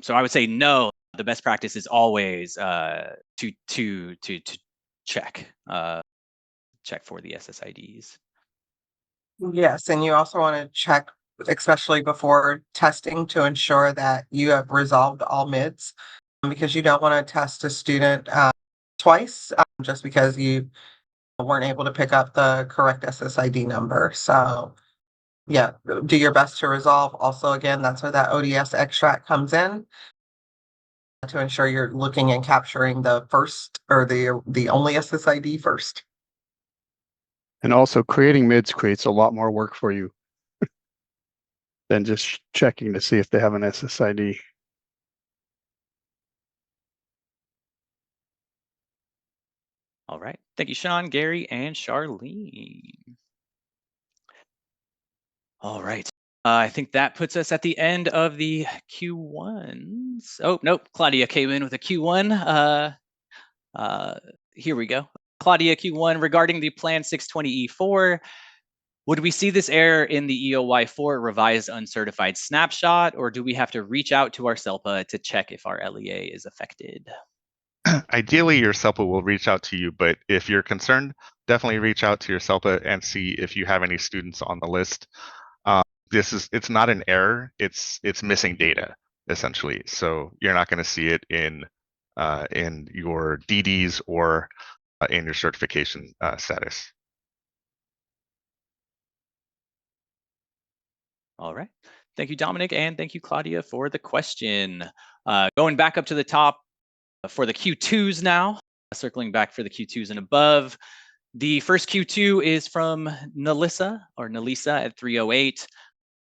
So I would say no. The best practice is always to check for the SSIDs. Yes, and you also want to check, especially before testing, to ensure that you have resolved all mids, because you don't want to test a student twice just because you weren't able to pick up the correct SSID number. So yeah, do your best to resolve. Also, again, that's where that ODS extract comes in, to ensure you're looking and capturing the first or the only SSID first. And also creating mids creates a lot more work for you than just checking to see if they have an SSID. All right. Thank you, Sean, Gary, and Charlene. All right. I think that puts us at the end of the Q1s. Oh, nope. Claudia came in with a Q1. Here we go. Claudia, Q1 regarding the Plan 620 E4. Would we see this error in the EOY4 revised uncertified snapshot, or do we have to reach out to our SELPA to check if our LEA is affected? Ideally, your SELPA will reach out to you, but if you're concerned, definitely reach out to your CELPA and see if you have any students on the list. It's not an error, it's missing data essentially. So you're not going to see it in your DDs or in your certification status. All right. Thank you, Dominic, and thank you, Claudia, for the question. Going back up to the top for the Q2s now, circling back for the Q2s and above. The first Q2 is from Nalisa at 308.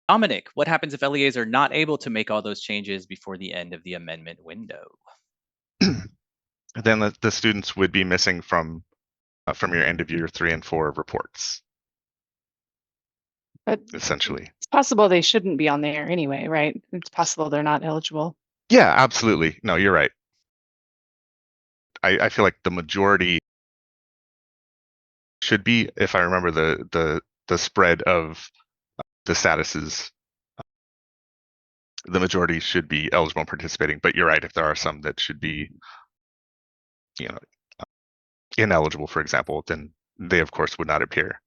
Dominic, what happens if LEAs are not able to make all those changes before the end of the amendment window? Then the students would be missing from your end of year 3 and 4 reports. But essentially, it's possible they shouldn't be on there anyway, right? It's possible they're not eligible. Yeah, absolutely. No, you're right. I feel like the majority should be, if I remember the spread of the statuses, the majority should be eligible and participating. But you're right, if there are some that should be, ineligible, for example, then they of course would not appear.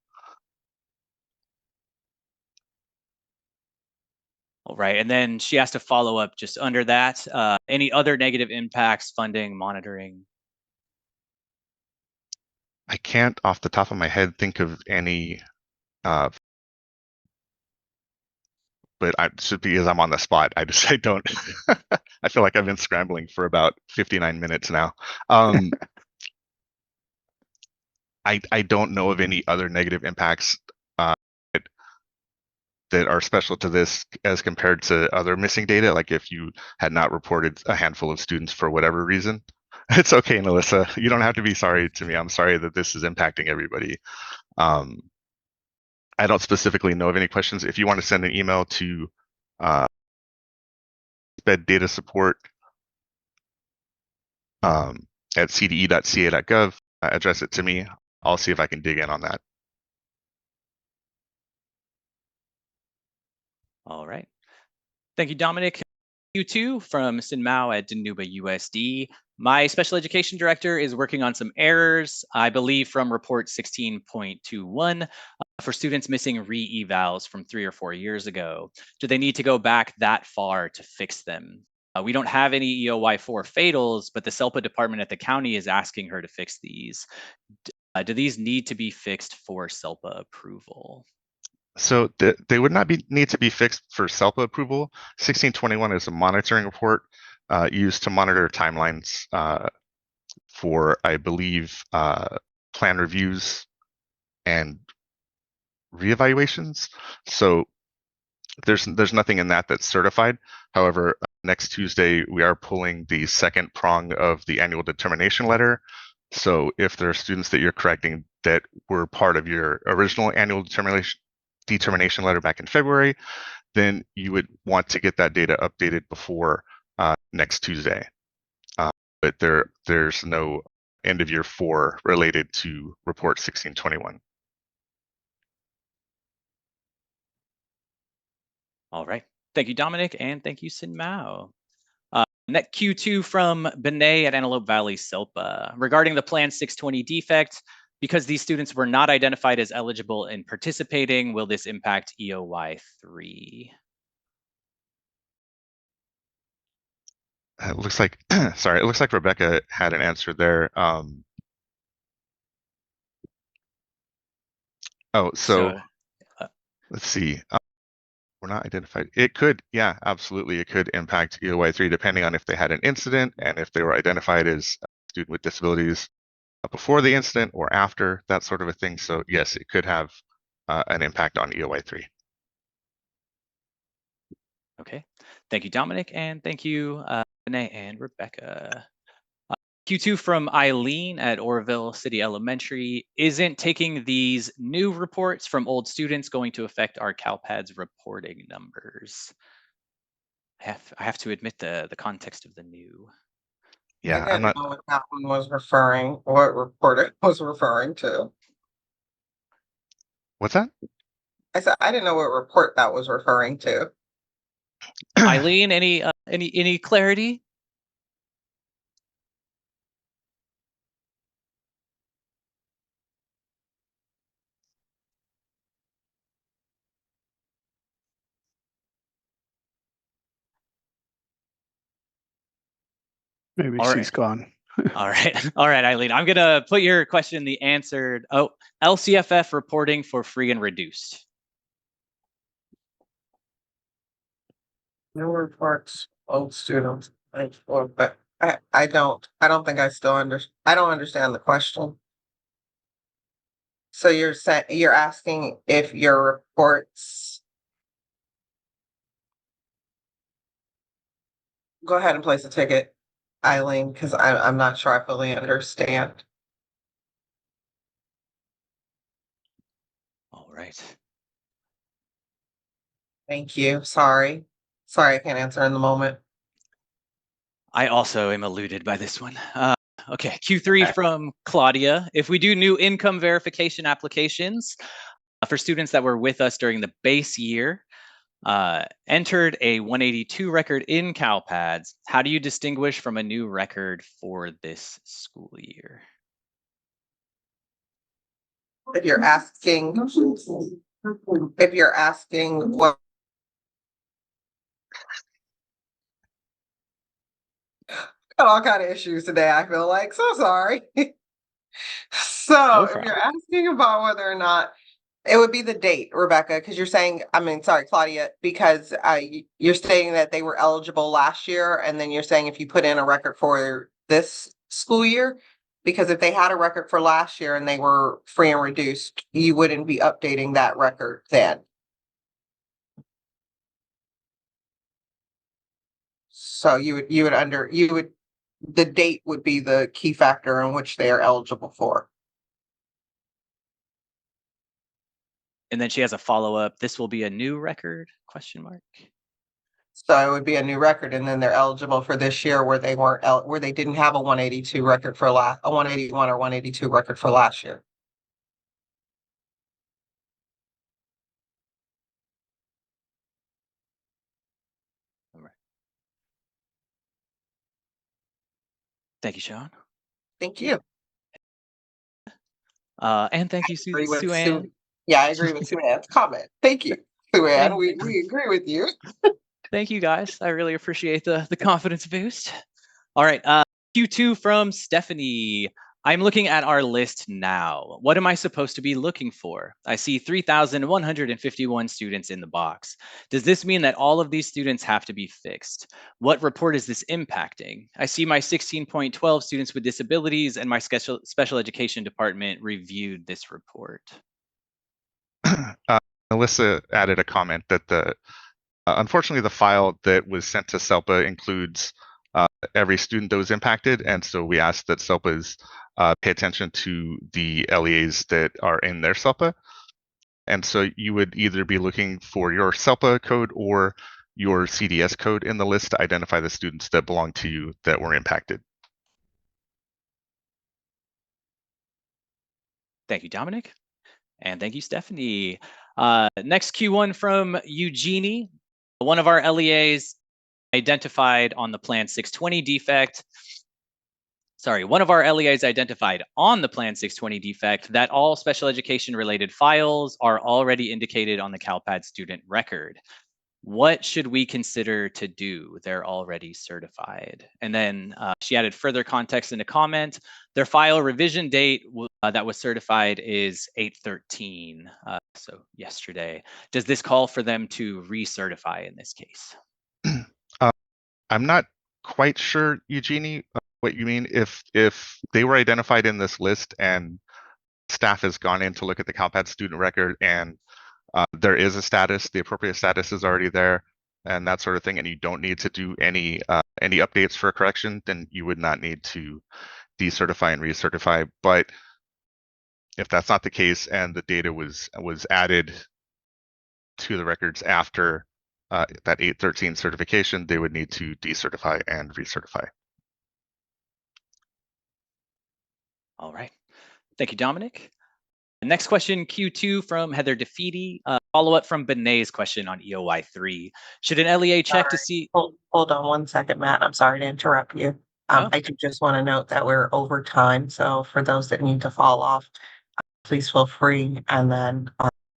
All right, and then she has to follow up just under that. Any other negative impacts, funding, monitoring? I can't off the top of my head think of any, but just because I'm on the spot, I don't. I feel like I've been scrambling for about 59 minutes now. I don't know of any other negative impacts that are special to this as compared to other missing data. Like if you had not reported a handful of students for whatever reason, it's okay, Melissa. You don't have to be sorry to me. I'm sorry that this is impacting everybody. I don't specifically know of any questions. If you want to send an email to SPED data support at cde.ca.gov, address it to me. I'll see if I can dig in on that. All right. Thank you, Dominic. Q2 from Sin Mao at Danuba USD. My special education director is working on some errors, I believe from report 16.21 for students missing re-evals from 3 or 4 years ago. Do they need to go back that far to fix them? We don't have any EOY4 fatals, but the CELPA department at the county is asking her to fix these. Do these need to be fixed for CELPA approval? So they would not need to be fixed for CELPA approval. 1621 is a monitoring report used to monitor timelines for, I believe, plan reviews and reevaluations. So there's nothing in that that's certified. However, next Tuesday we are pulling the second prong of the annual determination letter. So if there are students that you're correcting that were part of your original annual determination letter back in February, then you would want to get that data updated before next Tuesday. But there's no end of year 4 related to report 1621. All right. Thank you, Dominic, and thank you, Sin Mao. Net Q2 from Benet at Antelope Valley CELPA. Regarding the Plan 620 defect, because these students were not identified as eligible in participating, will this impact EOY3? It looks like, sorry, it looks like Rebecca had an answer there. Let's see. We're not identified. It could, yeah, absolutely. It could impact EOY3 depending on if they had an incident and if they were identified as a student with disabilities before the incident or after, that sort of a thing. So yes, it could have an impact on EOY3. Okay, thank you, Dominic, and thank you, Renee and Rebecca. Q2 from Eileen at Oroville City Elementary. Isn't taking these new reports from old students going to affect our CalPADS reporting numbers? I have to admit the context of the new. Yeah, I didn't know what that one was referring, what report it was referring to. What's that? I said I didn't know what report that was referring to. Eileen, any clarity? Maybe All she's right. gone. All right. All right, Eileen. I'm going to put your question in the answered. Oh, LCFF reporting for free and reduced. No reports, old students. But I don't think I don't understand the question. So you're asking if your reports. Go ahead and place a ticket, Eileen, because I'm not sure I fully understand. All right. Thank you. Sorry, I can't answer in the moment. I also am eluded by this one. Okay, Q3 Okay. from Claudia. If we do new income verification applications for students that were with us during the base year, entered a 182 record in CalPads, how do you distinguish from a new record for this school year? If you're asking what. Got all kind of issues today, I feel like. So sorry. So No if problem. you're asking about whether or not it would be the date, Rebecca, because you're saying, sorry, Claudia, because you're stating that they were eligible last year, and then you're saying if you put in a record for this school year, because if they had a record for last year and they were free and reduced, you wouldn't be updating that record then. So the date would be the key factor in which they are eligible for. And then she has a follow-up. This will be a new record? Question mark. So it would be a new record, and then they're eligible for this year where they weren't where they didn't have a 182 record for a 181 or 182 record for last year. All right. Thank you, Sean. Thank you. And thank you, Agree with Sue Ann. Yeah, I agree with Sue Ann's comment. Thank you, Sue Ann. Thank- We agree with you. Thank you, guys. I really appreciate the confidence boost. All right, Q2 from Stephanie. I'm looking at our list now. What am I supposed to be looking for? I see 3,151 students in the box. Does this mean that all of these students have to be fixed? What report is this impacting? I see my 16.12 students with disabilities, and my special education department reviewed this report. Melissa added a comment that unfortunately the file that was sent to SELPA includes every student that was impacted, and so we asked that SELPAs pay attention to the LEAs that are in their SELPA. And so you would either be looking for your SELPA code or your CDS code in the list to identify the students that belong to you that were impacted. Thank you, Dominic. And thank you, Stephanie. Next Q1 from Eugenie. One of our LEAs identified on the Plan 620 defect. Sorry, one of our LEAs identified on the Plan 620 defect that all special education related files are already indicated on the CalPAD student record. What should we consider to do? They're already certified. And then she added further context in a comment. Their file revision date that was certified is 8/13, so yesterday. Does this call for them to recertify in this case? I'm not quite sure, Eugenie, what you mean. If they were identified in this list and staff has gone in to look at the CalPAD student record and there is a status, the appropriate status is already there, and that sort of thing, and you don't need to do any updates for a correction, then you would not need to decertify and recertify. But if that's not the case and the data was added to the records after that 8/13 certification, they would need to decertify and recertify. All right. Thank you, Dominic. Next question, Q2 from Heather DeFeedy. Follow-up from Benay's question on EOI 3. Should an LEA check to see... Hold on one second, Matt. I'm sorry to interrupt you. I do just want to note that we're over time. So for those that need to fall off, please feel free. And then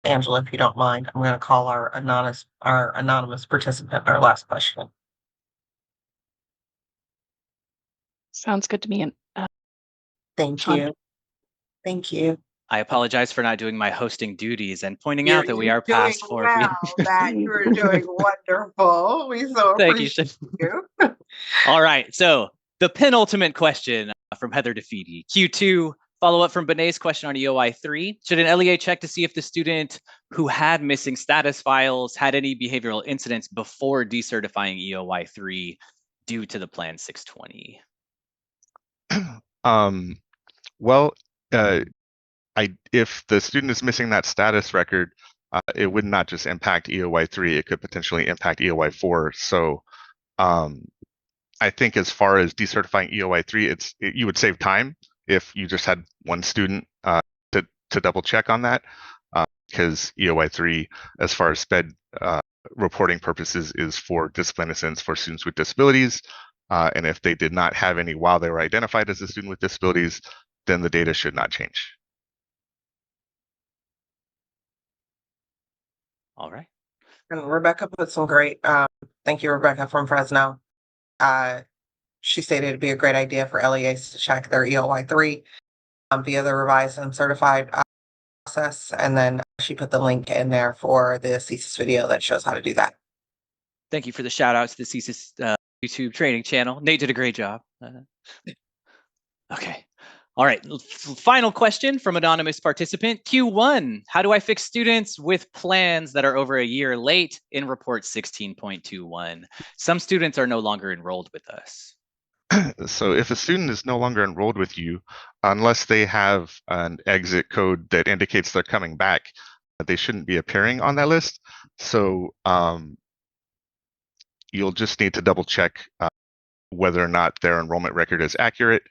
Angela, if you don't mind, I'm going to call our anonymous participant, our last question. Sounds good to me. And Thank Sean. you. Thank you. I apologize for not doing my hosting duties and pointing out that we are You're past doing 4 well, p.m. Matt. You're doing wonderful. We so Thank you. appreciate you. All right. So the penultimate question from Heather DeFeedy. Q2, follow up from Benet's question on EOI 3. Should an LEA check to see if the student who had missing status files had any behavioral incidents before decertifying EOI 3 due to the Plan 620? Well, if the student is missing that status record, it would not just impact EOY 3, it could potentially impact EOY 4. So I think as far as decertifying EOY 3, you would save time if you just had one student to double check on that, because EOY 3, as far as SPED reporting purposes, is for discipline incidents for students with disabilities. And if they did not have any while they were identified as a student with disabilities, then the data should not change. All right. And Rebecca put some great, thank you, Rebecca from Fresno. She stated it'd be a great idea for LEAs to check their EOY 3 via the revised and certified process. And then she put the link in there for the CSIS video that shows how to do that. Thank you for the shout out to the CSIS YouTube training channel. Nate did a great job. Okay. All right. Final question from anonymous participant. Q1, how do I fix students with plans that are over a year late in report 16.21? Some students are no longer enrolled with us. So if a student is no longer enrolled with you, unless they have an exit code that indicates they're coming back, they shouldn't be appearing on that list. So you'll just need to double check whether or not their enrollment record is accurate.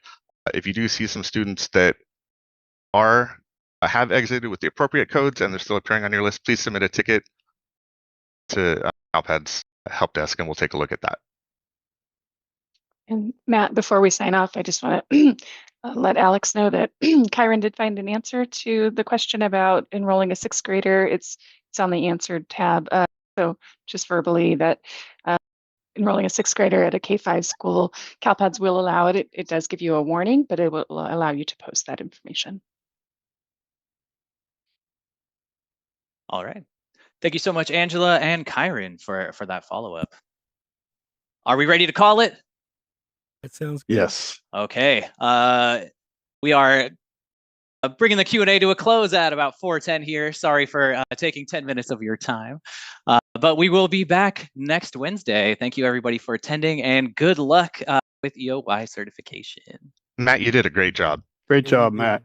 If you do see some students that have exited with the appropriate codes and they're still appearing on your list, please submit a ticket to CALPADS help desk and we'll take a look at that. And Matt, before we sign off, I just want to let Alex know that Kyron did find an answer to the question about enrolling a sixth grader. It's on the answered tab. So just verbally that enrolling a sixth grader at a K-5 school, CALPADS will allow it. It does give you a warning, but it will allow you to post that information. All right. Thank you so much, Angela and Kyron, for that follow-up. Are we ready to call it? That sounds good. Yes. Okay. We are bringing the Q&A to a close at about 4:10 here. Sorry for taking 10 minutes of your time. But we will be back next Wednesday. Thank you, everybody, for attending, and good luck with EOY certification. Matt, you did a great job. Great job, Matt.